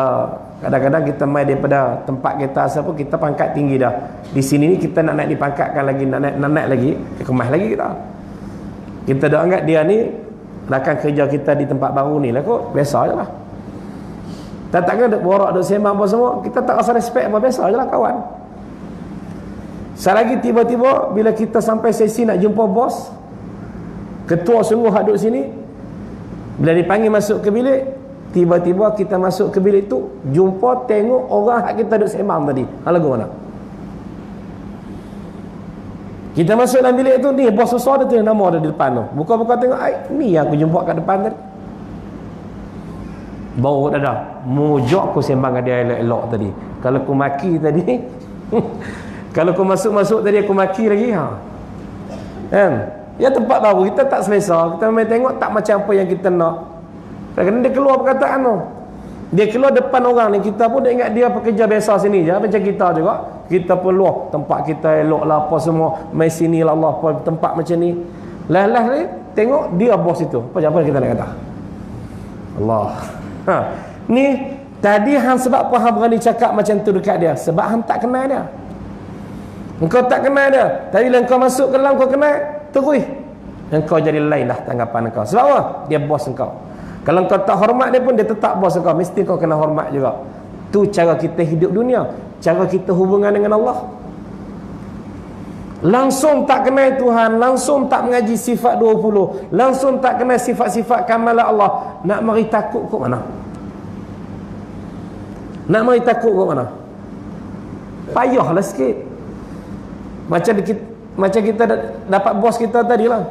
kadang-kadang kita main daripada tempat kita asal pun kita pangkat tinggi dah. Di sini ni kita nak dipangkatkan lagi, nak naik lagi, kemas lagi kita. Kita dah anggap dia ni rakan kerja kita di tempat baru ni lah kot. Biasa je lah. Takkan duk borak, duk sembang apa semua, kita tak rasa respect apa, biasa je lah kawan. Selagi tiba-tiba bila kita sampai sesi nak jumpa bos, ketua sungguh duduk sini, bila dipanggil masuk ke bilik, tiba-tiba kita masuk ke bilik tu, jumpa tengok orang hak kita duduk sembang tadi. Lagu mana? Kita masuk dalam bilik tu, ni bos besar dia tu, nama ada di depan tu. Buka-buka tengok, ni yang aku jumpa kat depan tadi. Bau dah mujak aku sembang dengan dia elok-elok tadi. Kalau aku maki tadi kalau aku masuk-masuk tadi aku maki lagi kan. Ya tempat baru kita tak selesa, kita main tengok tak macam apa yang kita nak. Kadang-kadang dia keluar perkataan tu, dia keluar depan orang ni, kita pun dah ingat dia pekerja biasa sini je macam kita juga. Kita pun luah tempat kita elok lah apa semua, mai sini lah Allah apa tempat macam ni. Lah ni tengok dia bos itu. Apa kita nak kata? Allah. Ni tadi hang sebab apa hang berani cakap macam tu dekat dia? Sebab hang tak kenal dia. Engkau tak kenal dia. Tapi bila engkau masuk ke dalam kau kenal, terus engkau jadi lain dah tanggapan engkau. Sebab apa? Dia bos engkau. Kalau engkau tak hormat dia pun, dia tetap bos engkau. Mesti kau kena hormat juga. Tu cara kita hidup dunia, cara kita hubungan dengan Allah. Langsung tak kenal Tuhan, langsung tak mengaji sifat 20, langsung tak kenal sifat-sifat kamalah Allah, nak mari takut kok mana? Nak mari takut kok mana? Payahlah sikit. Macam kita dapat bos kita tadi lah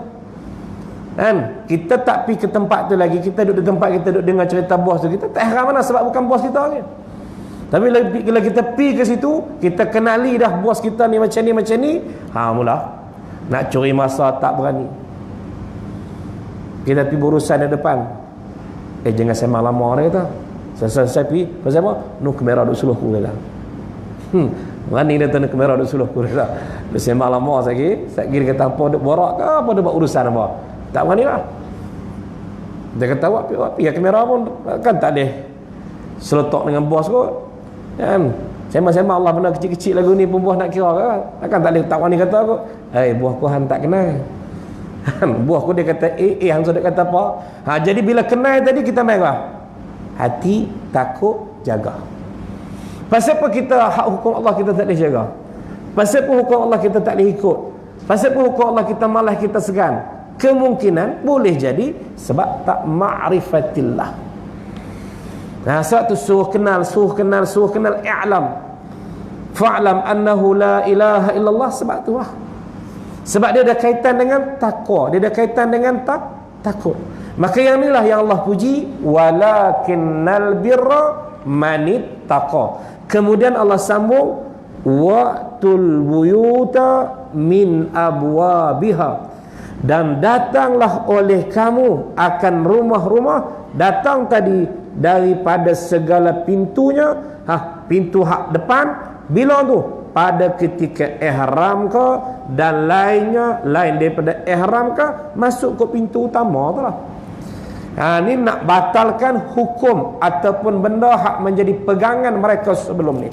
kan. Kita tak pergi ke tempat tu lagi, kita duduk di tempat, kita duduk dengar cerita bos tu, kita tak heran mana sebab bukan bos kita lagi. Tapi bila kita pergi ke situ, kita kenali dah bos kita ni macam ni, mula nak curi masa tak berani. Kita pergi berurusan di depan, jangan sembang lama dia kata. Saya pergi, pasal apa? Kamera duk suluh ku kata. Berani dia tu kamera duk suluh ku kata. Dia sembang lama saya kira kata apa duk borak ke apa duk buat urusan apa. Tak berani lah. Dia kata awak pergi kamera pun kan tak ada seletok dengan bos kot. Kan? Sembang-sembang Allah benda kecil-kecil lagu ni pun buah nak kira kan? Takkan tak boleh tak berani kata kot. Buah ku hang tak kenal. Buah ku dia kata hang sudah kata apa? Jadi bila kenal tadi kita main apa? Hati takut jaga. Pasal apa kita hak hukum Allah kita tak boleh jaga? Pasal apa hukum Allah kita tak boleh ikut? Pasal apa hukum Allah kita malas kita segan? Kemungkinan boleh jadi sebab tak ma'rifatillah. Sebab tu suruh kenal i'lam fa'lam annahu la ilaha illallah. Sebab tu lah, sebab dia ada kaitan dengan takwa, dia ada kaitan dengan takut. Maka yang inilah yang Allah puji, walakinnal birra manittaqa. Kemudian Allah sambung, wa'tul buyuta min abwabiha, dan datanglah oleh kamu akan rumah-rumah. Datang tadi daripada segala pintunya, pintu hak depan bila tu? Pada ketika ihram ke dan lainnya, lain daripada ihram ke, masuk ke pintu utama tu lah. Ni nak batalkan hukum ataupun benda hak menjadi pegangan mereka sebelum ni.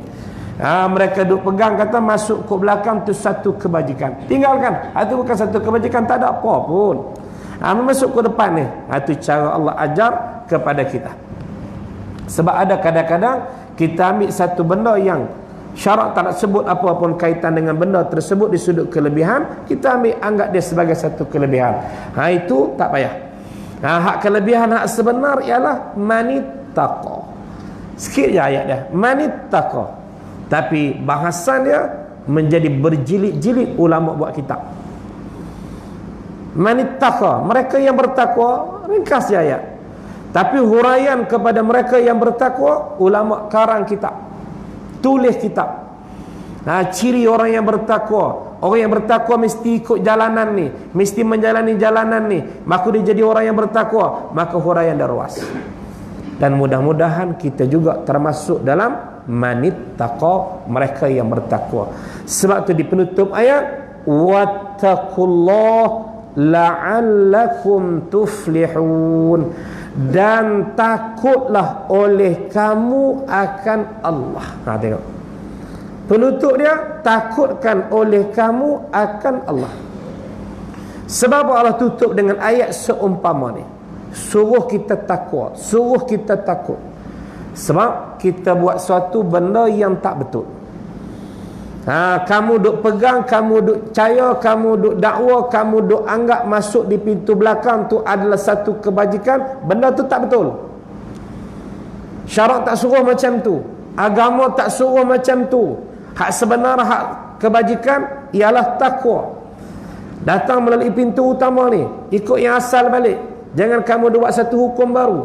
Mereka duk pegang kata masuk ke belakang tu satu kebajikan, tinggalkan, itu bukan satu kebajikan, tak ada apa pun. Masuk ke depan ni, itu cara Allah ajar kepada kita. Sebab ada kadang-kadang kita ambil satu benda yang syarak tak nak sebut apa pun kaitan dengan benda tersebut di sudut kelebihan, kita ambil anggap dia sebagai satu kelebihan. Itu tak payah. Hak kelebihan, hak sebenar ialah manittaqa. Sikit je ayat dia, manittaqa. Tapi bahasan dia menjadi berjilid-jilid ulama buat kitab. Manittaqa, mereka yang bertakwa, ringkas je ayat. Tapi huraian kepada mereka yang bertakwa, ulama karang kitab, tulis kitab. Ciri orang yang bertakwa, orang yang bertakwa mesti ikut jalanan ni, mesti menjalani jalanan ni, maka dia jadi orang yang bertakwa. Maka huraian dah ruas. Dan mudah-mudahan kita juga termasuk dalam manittaqa, mereka yang bertakwa. Sebab tu di penutup ayat, wattaqullah la'allakum tuflihun, dan takutlah oleh kamu akan Allah. Tengok penutup dia, takutkan oleh kamu akan Allah. Sebab Allah tutup dengan ayat seumpama ni, suruh kita takwa, suruh kita takut. Sebab kita buat suatu benda yang tak betul. Kamu duk pegang, kamu duk percaya, kamu duk dakwa, kamu duk anggap masuk di pintu belakang tu adalah satu kebajikan. Benda tu tak betul. Syarak tak suruh macam tu, agama tak suruh macam tu. Hak sebenar, hak kebajikan ialah takwa. Datang melalui pintu utama ni, ikut yang asal balik. Jangan kamu buat satu hukum baru.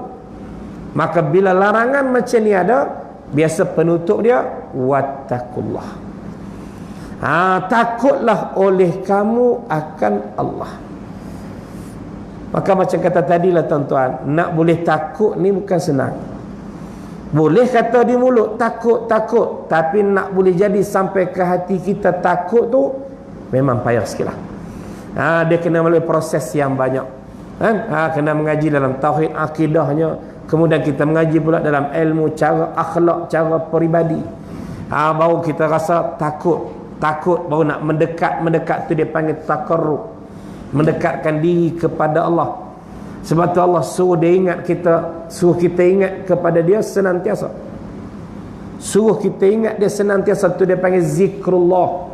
Maka bila larangan macam ni ada, biasa penutup dia wattaqullah. Takutlah oleh kamu akan Allah. Maka macam kata tadilah tuan-tuan, nak boleh takut ni bukan senang. Boleh kata di mulut takut, tapi nak boleh jadi sampai ke hati kita takut tu memang payah sikit lah. Dia kena melalui proses yang banyak. Kena mengaji dalam tauhid akidahnya, kemudian kita mengaji pula dalam ilmu cara akhlak, cara peribadi. Baru kita rasa takut baru nak mendekat tu dia panggil taqarrub, mendekatkan diri kepada Allah. Sebab tu Allah suruh kita ingat kepada dia senantiasa. Suruh kita ingat dia senantiasa, tu dia panggil zikrullah.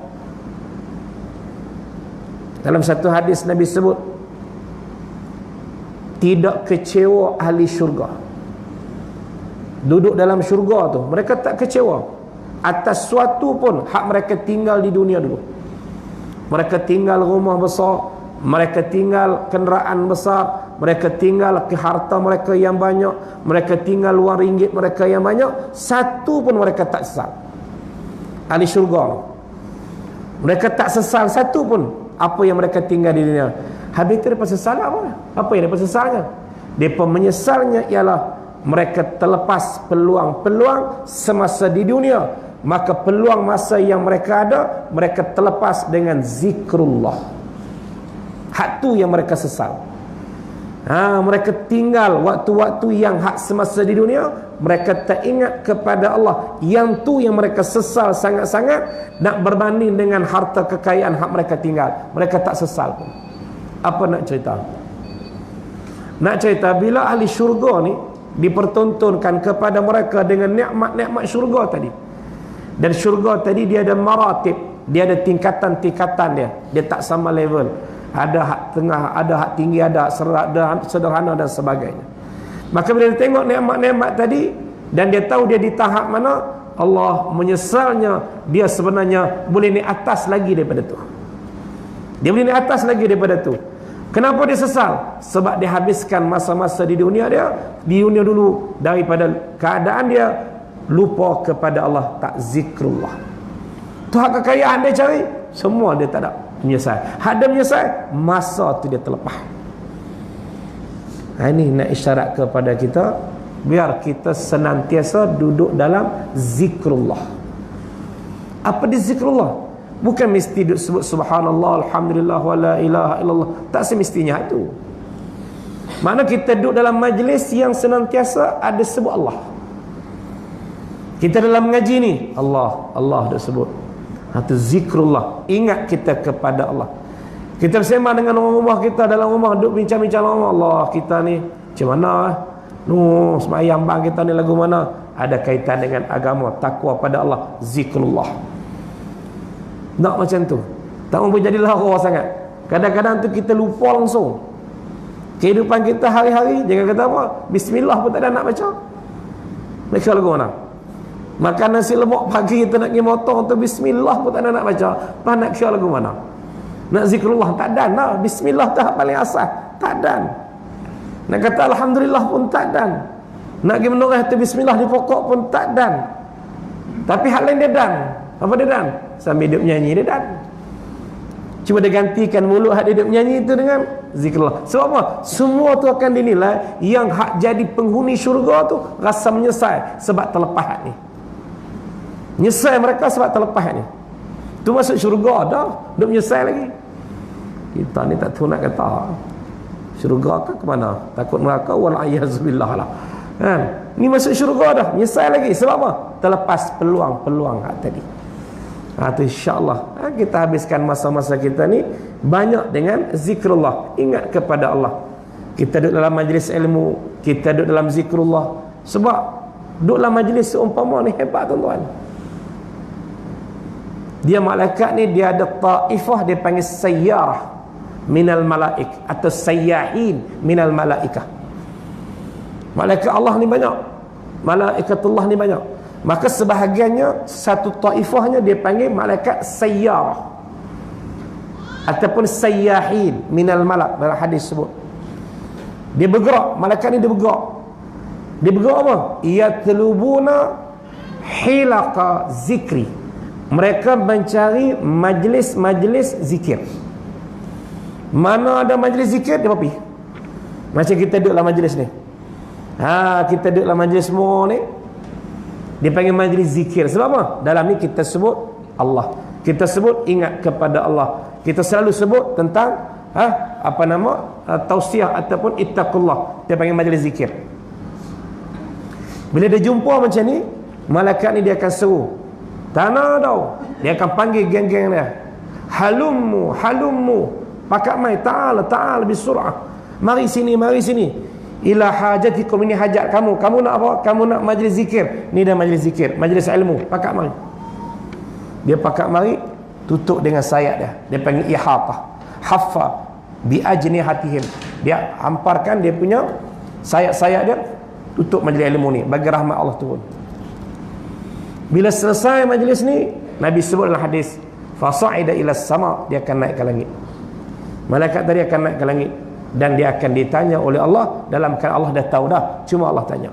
Dalam satu hadis Nabi sebut, tidak kecewa ahli syurga. Duduk dalam syurga tu, mereka tak kecewa atas suatu pun hak mereka tinggal di dunia dulu. Mereka tinggal rumah besar, mereka tinggal kenderaan besar, mereka tinggal ke harta mereka yang banyak, mereka tinggal wang ringgit mereka yang banyak, satu pun mereka tak sesal. Ahli syurga, mereka tak sesal satu pun apa yang mereka tinggal di dunia. Habis itu mereka sesal apa? Apa yang mereka sesalnya? Mereka menyesalnya ialah mereka terlepas peluang-peluang semasa di dunia. Maka peluang masa yang mereka ada, mereka terlepas dengan zikrullah. Hak tu yang mereka sesal. Mereka tinggal waktu-waktu yang hak semasa di dunia, mereka tak ingat kepada Allah. Yang tu yang mereka sesal sangat-sangat, nak berbanding dengan harta kekayaan hak mereka tinggal. Mereka tak sesal pun. Apa nak cerita? Nak cerita bila ahli syurga ni dipertontonkan kepada mereka dengan nikmat-nikmat syurga tadi. Dan syurga tadi dia ada maratib, dia ada tingkatan-tingkatan dia. Dia tak sama level. Ada hak tengah, ada hak tinggi, ada sederhana dan sebagainya. Maka bila dia tengok nikmat-nikmat tadi dan dia tahu dia di tahap mana, Allah menyesalnya dia sebenarnya boleh naik atas lagi daripada tu. Dia boleh naik atas lagi daripada tu. Kenapa dia sesal? Sebab dia habiskan masa-masa di dunia dia, di dunia dulu, daripada keadaan dia lupa kepada Allah, tak zikrullah. Tu hak kekayaan dia cari, semua dia tak ada. Menyesal. Ada menyesal, masa tu dia terlepas. Ini nak isyarat kepada kita, biar kita senantiasa duduk dalam zikrullah. Apa di zikrullah? Bukan mesti duduk sebut subhanallah, alhamdulillah, wa la ilaha illallah. Tak semestinya itu. Mana kita duduk dalam majlis yang senantiasa ada sebut Allah. Kita dalam mengaji ni, Allah dah sebut. Itu zikrullah. Ingat kita kepada Allah. Kita bersama dengan orang rumah kita, dalam rumah duduk bincang-bincang Allah, kita ni macam mana? Semayang bang kita ni lagu mana? Ada kaitan dengan agama, takwa pada Allah, zikrullah. Nak macam tu. Tak mampu jadi lara sangat. Kadang-kadang tu kita lupa langsung. Kehidupan kita hari-hari, jangan kata apa, bismillah pun tak ada nak baca. Baca lagu mana? Makan nasi lemak pagi kita nak pergi motor tu, bismillah pun tak ada nak baca. Apa nak kira lagu mana? Nak zikrullah tak dan lah. Bismillah tak paling asas, tak dan. Nak kata alhamdulillah pun tak dan. Nak pergi menoreh tu bismillah di pokok pun tak dan. Tapi hal lain dia dan. Apa dia dan? Sambil dia menyanyi dia dan. Cuba dia gantikan mulut hak dia duduk menyanyi itu dengan zikrullah. Sebab apa? Semua tu akan dinilai. Yang hak jadi penghuni syurga tu rasa menyesal sebab terlepas hak ni. Nyesal mereka sebab terlepas ni. Tu masuk syurga dah, duk menyesal lagi. Kita ni tak tahu nak kata. Syurga kan ke mana? Takut neraka, wal-a'yazubillah lah. Kan? Ni masuk syurga dah, menyesal lagi. Sebab apa? Terlepas peluang-peluang hak tadi. Tu insya-Allah kita habiskan masa-masa kita ni banyak dengan zikrullah. Ingat kepada Allah. Kita duduk dalam majlis ilmu, kita duduk dalam zikrullah. Sebab duduk dalam majlis seumpama ni hebat tuan-tuan. Dia malaikat ni dia ada taifah, dia panggil sayyarah minal malaik atau sayyahin minal malaikah. Malaikat Allah ni banyak, malaikatullah ni banyak. Maka sebahagiannya satu taifahnya dia panggil malaikat sayyarah ataupun sayyahin minal malak. Dalam hadis sebut dia bergerak, malaikat ni dia bergerak. Dia bergerak apa? Yatlubuna hilaqa zikri. Mereka mencari majlis-majlis zikir. Mana ada majlis zikir, dia pergi. Macam kita duduk dalam majlis ni. Kita duduk dalam majlis semua ni, dia panggil majlis zikir. Sebab apa? Dalam ni kita sebut Allah. Kita sebut ingat kepada Allah. Kita selalu sebut tentang tausiah ataupun ittaqullah. Dia panggil majlis zikir. Bila dia jumpa macam ni, malaikat ni dia akan seru. Tanah tau. Dia akan panggil geng-geng dia. Halummu, pakat mai, ta'al bisur'ah. Mari sini. Ila hajatikum, ini hajat kamu. Kamu nak apa? Kamu nak majlis zikir. Ni dah majlis zikir, majlis ilmu. Pakat mari. Dia pakat mari, tutup dengan sayap dia. Dia panggil ihatah. Haffa bi ajnihatihim. Dia hamparkan dia punya sayap-sayap dia, tutup majlis ilmu ni bagi rahmat Allah turun. Bila selesai majlis ni, Nabi sebut dalam hadis, fasa'ida ila sama, dia akan naik ke langit. Malaikat tadi akan naik ke langit. dan dia akan ditanya oleh Allah dalam keadaan Allah dah tahu dah, cuma Allah tanya.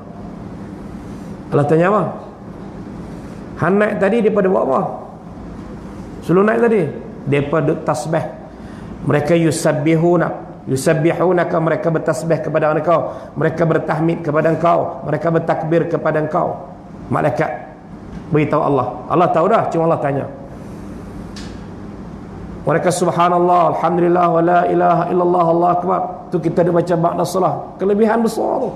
Allah tanya apa? Han naik tadi daripada buat apa? Sebelum naik tadi daripada tasbih. Mereka yusabbihunaka, mereka bertasbih kepada engkau, mereka bertahmid kepada engkau, mereka bertakbir kepada engkau. Malaikat beritahu Allah, Allah tahu dah, cuma Allah tanya. Mereka subhanallah, alhamdulillah, wa la ilaha illallah, Allah akbar. Tu kita ada baca ba'da salah. Kelebihan besar tu.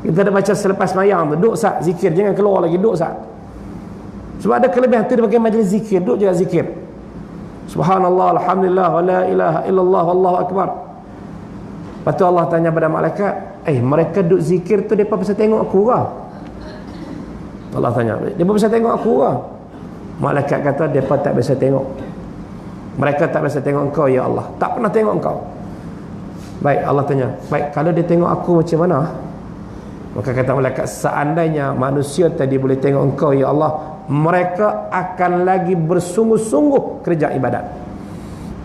Kita ada baca selepas mayang tu, duduk sat zikir, jangan keluar lagi, duduk sat. Sebab ada kelebihan tu dia pakai majlis zikir, duduk je zikir. Subhanallah, alhamdulillah, wa la ilaha illallah, Allahu akbar. Lepas tu Allah tanya pada malaikat, mereka duduk zikir tu depa bisa tengok aku ke? Allah tanya, depa bisa tengok aku ke? Malaikat kata depa tak bisa tengok. Mereka tak bisa tengok engkau ya Allah, tak pernah tengok engkau. Baik, Allah tanya, baik, kalau dia tengok aku macam mana? Maka kata malaikat, seandainya manusia tadi boleh tengok engkau ya Allah, mereka akan lagi bersungguh-sungguh kerja ibadat.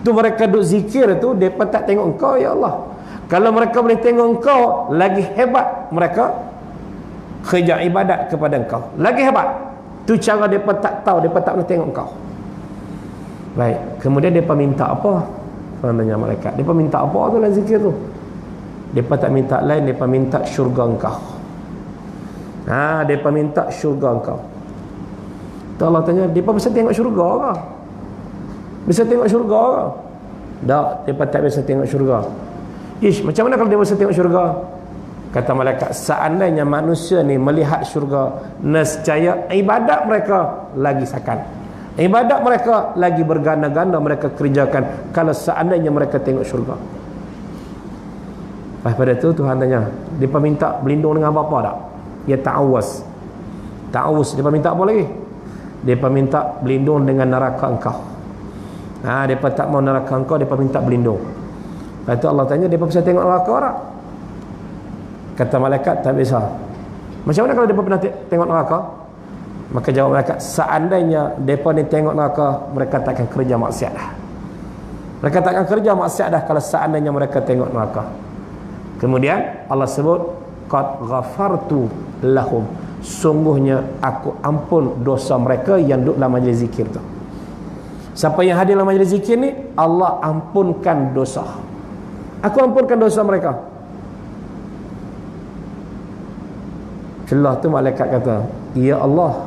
Tu mereka duk zikir tu, mereka tak tengok engkau ya Allah. Kalau mereka boleh tengok engkau, lagi hebat mereka kerja ibadat kepada engkau, lagi hebat. Tu cara mereka tak tahu, mereka tak pernah tengok engkau. Baik, kemudian mereka minta apa? Tanya malaikat, mereka minta apa tu dalam zikir tu? Mereka tak minta lain, mereka minta syurga engkau. Mereka minta syurga engkau. Allah tanya, mereka bisa tengok syurga ke? Bisa tengok syurga ke? Tak, mereka tak bisa tengok syurga. Macam mana kalau dia bisa tengok syurga? Kata malaikat, seandainya manusia ni melihat syurga, nescaya ibadat mereka lagi sakan. Ibadat mereka lagi berganda-ganda mereka kerjakan kalau seandainya mereka tengok syurga. Pada itu Tuhan tanya, mereka minta berlindung dengan apa tak? Ya ta'awuz. Ta'awuz, mereka minta apa lagi? Mereka minta berlindung dengan neraka engkau. Mereka tak mau neraka engkau, mereka minta berlindung. Lepas itu Allah tanya, mereka bisa tengok neraka orang? Kata malaikat, tak bisa. Macam mana kalau mereka pernah tengok neraka? Maka jawab malaikat, seandainya mereka ni tengok neraka, mereka takkan kerja maksiat dah. Mereka takkan kerja maksiat dah kalau seandainya mereka tengok neraka. Kemudian Allah sebut, qad ghafartu lahum, sungguhnya aku ampun dosa mereka yang duduk dalam majlis zikir tu. Siapa yang hadir dalam majlis zikir ni, Allah ampunkan dosa. Aku ampunkan dosa mereka. Celah tu malaikat kata, ya Allah,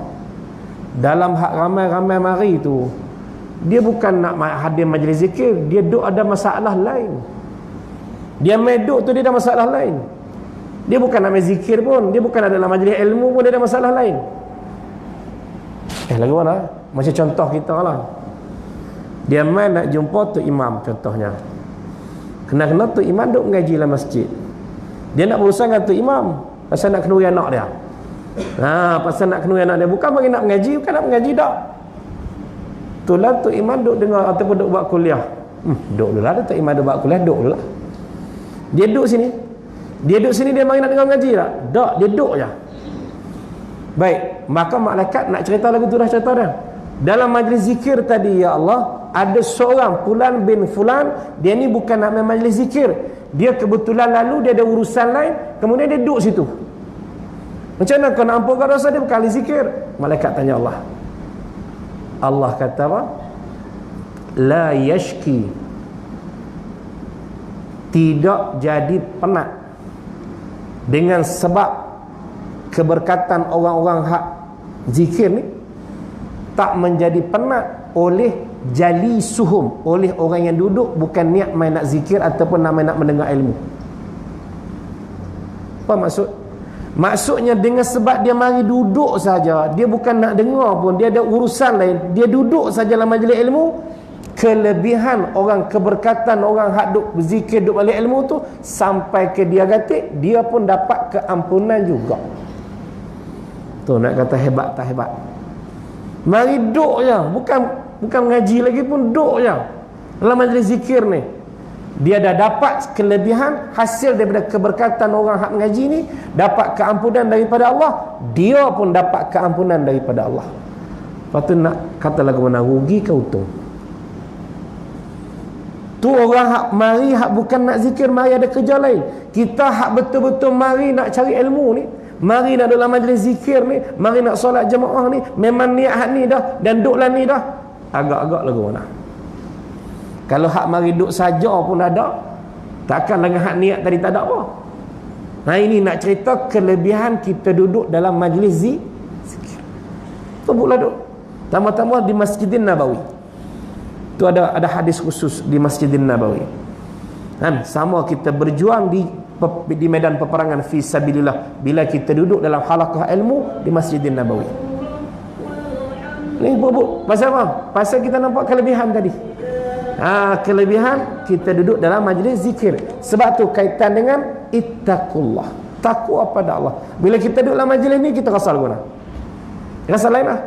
dalam hak ramai-ramai mari tu, dia bukan nak hadir majlis zikir, dia duk ada masalah lain. Dia meduk tu dia ada masalah lain. Dia bukan nak main zikir pun, dia bukan ada dalam majlis ilmu pun, dia ada masalah lain. Lagu mana? Macam contoh kita lah, dia main nak jumpa tu imam contohnya. Kena-kena tu imam duk mengaji dalam masjid, dia nak berurusan dengan tu imam pasal nak kenuri anak dia. Pasal nak kenuri anak dia, bukan bagi nak mengaji, bukan nak mengaji tak. Itulah tu imam duk dengar ataupun duk buat kuliah. Duk dulu lah tu imam duk buat kuliah, duk dulu lah. Dia duduk sini, dia mari nak dengar mengaji tak? Tak, dia duduk je. Baik, maka malaikat nak cerita lagu tu dah cerita dah. Dalam majlis zikir tadi ya Allah, ada seorang Fulan bin Fulan, dia ni bukan nak main majlis zikir, dia kebetulan lalu dia ada urusan lain, kemudian dia duduk situ. Macam mana kau nak ampunkan dosa dia bukan ahli zikir? Malaikat tanya Allah. Allah kata apa? La yashki, tidak jadi penat dengan sebab keberkatan orang-orang hak zikir ni, tak menjadi penat oleh jali suhum, oleh orang yang duduk bukan niat main nak zikir ataupun main nak mendengar ilmu. Apa maksud? Maksudnya dengan sebab dia mari duduk saja, dia bukan nak dengar pun, dia ada urusan lain, dia duduk saja dalam majlis ilmu, kelebihan orang, keberkatan orang hak duk berzikir, duk balik ilmu tu sampai ke dia gatik, dia pun dapat keampunan juga. Tu nak kata hebat tak hebat? Mari duk je, bukan mengaji lagi pun, duk je dalam majlis zikir ni. Dia dah dapat kelebihan hasil daripada keberkatan orang hak mengaji ni, dapat keampunan daripada Allah, dia pun dapat keampunan daripada Allah. Lepas tu nak kata lagu mana, rugi ke untung? Tu orang hak mari hak bukan nak zikir, mari ada kerja lain. Kita hak betul-betul mari nak cari ilmu ni, mari nak dalam majlis zikir ni, mari nak solat jemaah ni, memang niat hak ni dah dan duduklah ni dah. Agak-agak lagu mana? Kalau hak mari duduk saja pun ada, takkan dengan hak niat tadi tak ada apa. Nah, ini nak cerita kelebihan kita duduk dalam majlis zikir. Tubuklah duduk. Tama-tama di Masjidin Nabawi. Tu ada hadis khusus di Masjidin Nabawi. Kan sama kita berjuang di medan peperangan fi sabilillah bila kita duduk dalam halaqah ilmu di Masjidin Nabawi. Ni berbuk pasal apa? Pasal kita nampak kelebihan tadi. Kelebihan kita duduk dalam majlis zikir. Sebab tu kaitan dengan ittaqullah, takwa pada Allah. Bila kita duduk dalam majlis ni kita rasa lagu mana? Rasa lain lah.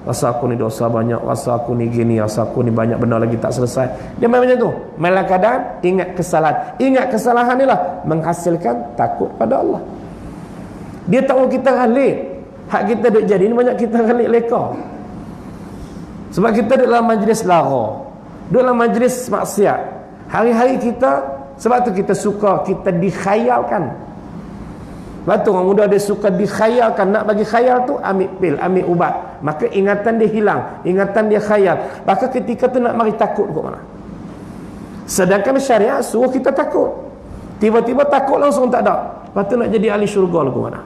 Rasa aku ni dosa banyak, rasa aku ni gini, rasa aku ni banyak benda lagi tak selesai. Dia main macam tu. Malah kadang ingat kesalahan. Ingat kesalahan ni lah menghasilkan takut pada Allah. Dia tak mau kita ralik. Hak kita duduk jadi ni banyak kita ralik leka. Sebab kita duduk dalam majlis lara, duduk dalam majlis maksiat. Hari-hari kita, sebab tu kita suka kita dikhayalkan. Lepas tu orang muda dia suka dikhayalkan. Nak bagi khayal tu ambil pil, ambil ubat, maka ingatan dia hilang, ingatan dia khayal. Maka ketika tu nak mari takut ke mana? Sedangkan syariat suruh kita takut. Tiba-tiba takut langsung tak ada. Lepas tu nak jadi ahli syurga ke mana?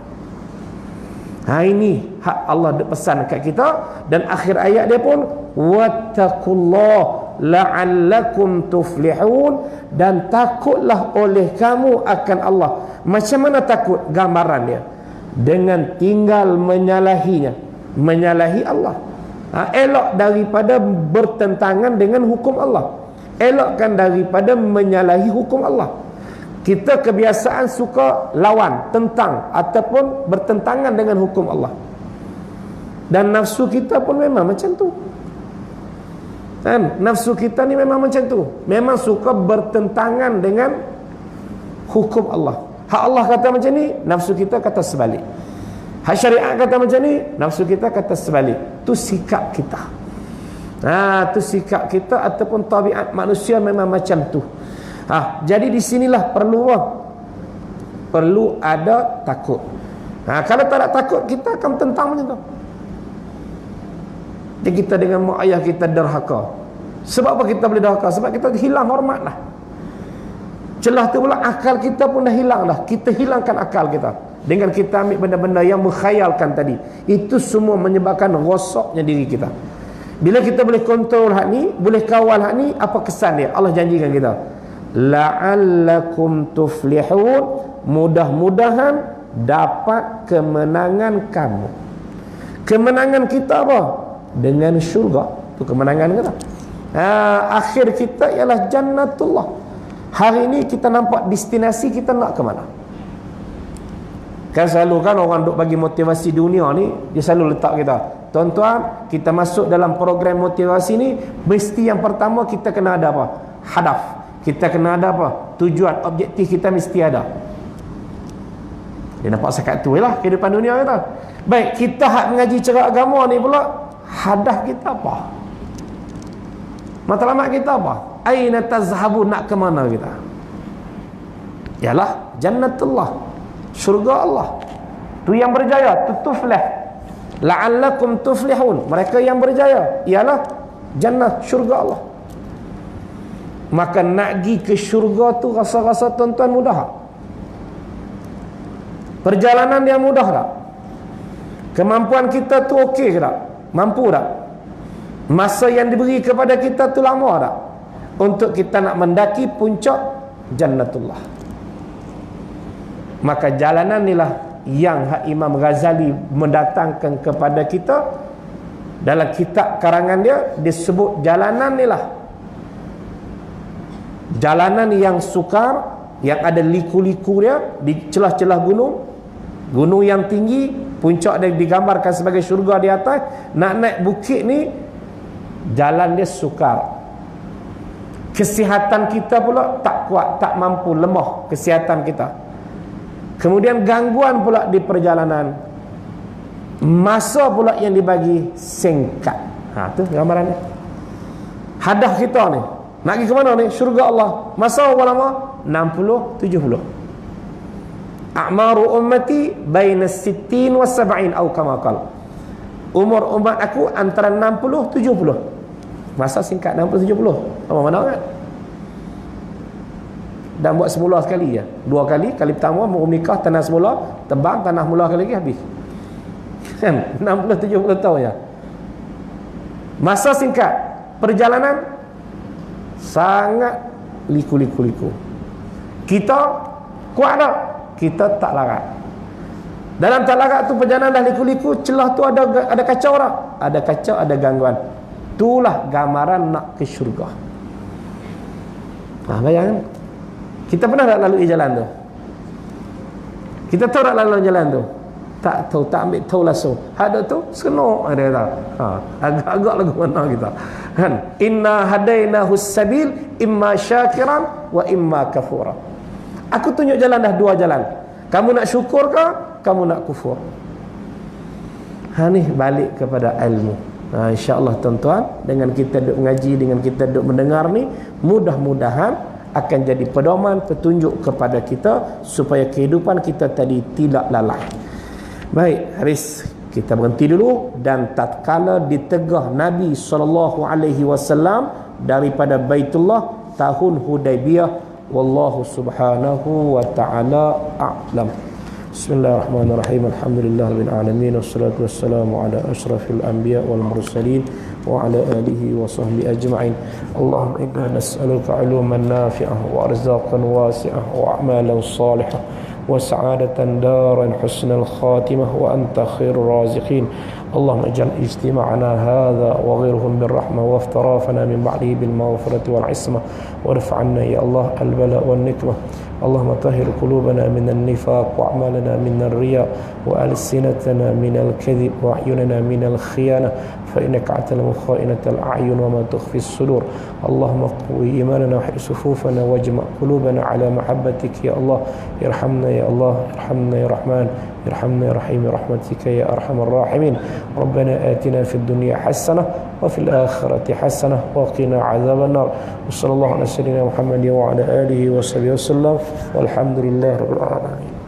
Ini hak Allah pesan kat kita. Dan akhir ayat dia pun wattaqullah la'allakum tuflihun, dan takutlah oleh kamu akan Allah. Macam mana takut? Gambaran dia dengan tinggal menyalahinya, menyalahi Allah. Elok daripada bertentangan dengan hukum Allah, elokkan daripada menyalahi hukum Allah. Kita kebiasaan suka lawan, tentang ataupun bertentangan dengan hukum Allah. Dan nafsu kita pun memang macam tu. Kan? Nafsu kita ni memang macam tu. Memang suka bertentangan dengan hukum Allah. Hak Allah kata macam ni, nafsu kita kata sebalik. Hak syariat kata macam ni, nafsu kita kata sebalik. Tu sikap kita. Tu sikap kita ataupun tabiat manusia memang macam tu. Jadi di sinilah perlu ada takut. Kalau tak ada takut, kita akan tentang macam tu. Jadi kita dengan mak ayah kita derhaka. Sebab apa kita boleh derhaka? Sebab kita hilang hormat lah. Celah tu pula akal kita pun dah hilang dah. Kita hilangkan akal kita dengan kita ambil benda-benda yang menghayalkan tadi. Itu semua menyebabkan rosaknya diri kita. Bila kita boleh kontrol hak ni, boleh kawal hak ni, apa kesan dia? Allah janjikan kita, la'allakum tuflihun, mudah-mudahan dapat kemenangan kamu. Kemenangan kita apa? Dengan syurga. Itu kemenangan kita. Akhir kita ialah jannatullah. Hari ini kita nampak destinasi kita nak ke mana? Kan selalu kan orang duk bagi motivasi dunia ni, dia selalu letak kita, tuan-tuan, kita masuk dalam program motivasi ni, mesti yang pertama kita kena ada apa? Hadaf. Kita kena ada apa? Tujuan, objektif kita mesti ada. Dia nampak sekat tu lah kehidupan dunia kita. Baik, kita hak mengaji cara agama ni pula, hadaf kita apa? Matlamat kita apa? Aina tazhabu, nak ke mana kita? Yalah jannatullah, syurga Allah. Tu yang berjaya, tu tuflih. La'allakum tuflihun, mereka yang berjaya ialah jannah, syurga Allah. Maka nak pergi ke syurga tu rasa-rasa tuan-tuan mudah tak? Perjalanan dia mudah tak? Kemampuan kita tu okey ke tak? Mampu tak? Masa yang diberi kepada kita tu lama tak? Untuk kita nak mendaki puncak jannatullah. Maka jalanan inilah yang Imam Ghazali mendatangkan kepada kita. Dalam kitab karangan dia disebut jalanan inilah, jalanan yang sukar, yang ada liku-liku dia di celah-celah gunung. Gunung yang tinggi, puncak dia digambarkan sebagai syurga di atas. Nak naik bukit ni, jalan dia sukar. Kesihatan kita pula tak kuat, tak mampu, lemah kesihatan kita. Kemudian gangguan pula di perjalanan. Masa pula yang dibagi singkat. Tu gambarannya. Hadaf kita ni, Nak pergi ke mana ni? Syurga Allah. Masa berapa lama? 60, 70. A'maru ummati baina 60 wa 70 atau kama qala. Umur umat aku antara 60 70. Masa singkat 60 70. Apa mana kan? Dan buat semula sekali je. 2 kali, kali pertama mau nikah tanah semula, tebang tanah mula kali lagi habis. Kan 60 70 tahun ya. Masa singkat, perjalanan sangat liku-liku. Kita kuat tak? Kita tak larat. Dalam tak larat tu perjalanan dah liku-liku, celah tu ada kacau tak? Ada kacau, ada gangguan. Itulah gambaran nak ke syurga. Bayangkan. Kita pernah tak lalui jalan tu? Kita tahu tak lalui jalan tu? Tak tahu, tak ambil tahu langsung. Ada tu senok ada kata. Agak-agak lagu mana kita. Kan? Inna hadainahu sabil imma syakiran wa imma kafura. Aku tunjuk jalan dah 2 jalan. Kamu nak syukur ke? Kamu nak kufur? Ni balik kepada ilmu. InsyaAllah tuan-tuan, dengan kita duduk mengaji, dengan kita duduk mendengar ni, mudah-mudahan akan jadi pedoman, petunjuk kepada kita supaya kehidupan kita tadi tidak lalai. Baik, Haris, kita berhenti dulu. Dan tatkala ditegah Nabi SAW daripada Baitullah tahun Hudaibiyah, wallahu subhanahu wa ta'ala a'lam. Bismillahirrahmanirrahim. Alhamdulillahirabbil alamin, wassalatu wassalamu ala asyrafil anbiya wal mursalin wa ala alihi wa sahbihi ajma'in. Allahumma inna nas'aluka 'ilman nafi'ah wa arzaqan wasi'ah wa a'malan salihah وسعادة دارا حسن الخاتمة وأنت خير الرازقين. اللهم اجعل اجتماعنا هذا وغيره من رحمة وافترافنا من بعده بالمغفرة والعصمة وارفع عنا يا الله البلاء والنكمة. اللهم طهر قلوبنا من النفاق وأعمالنا من الرياء وألسنتنا من الكذب وأعيننا من الخيانة فإنك تعلم خائنة الأعين وما تخفي الصدور. اللهم قوي إيماننا وحد صفوفنا واجمع قلوبنا على محبتك يا الله. ارحمنا يا الله، ارحمنا يا رحمن، ارحمنا يا رحيم برحمتك يا أرحم الراحمين. ربنا آتنا في الدنيا حسنة وفي الآخرة حسنة وقنا عذاب النار. وصلى الله على سيدنا محمد وعلى آله وصحبه وسلم والحمد لله رب العالمين.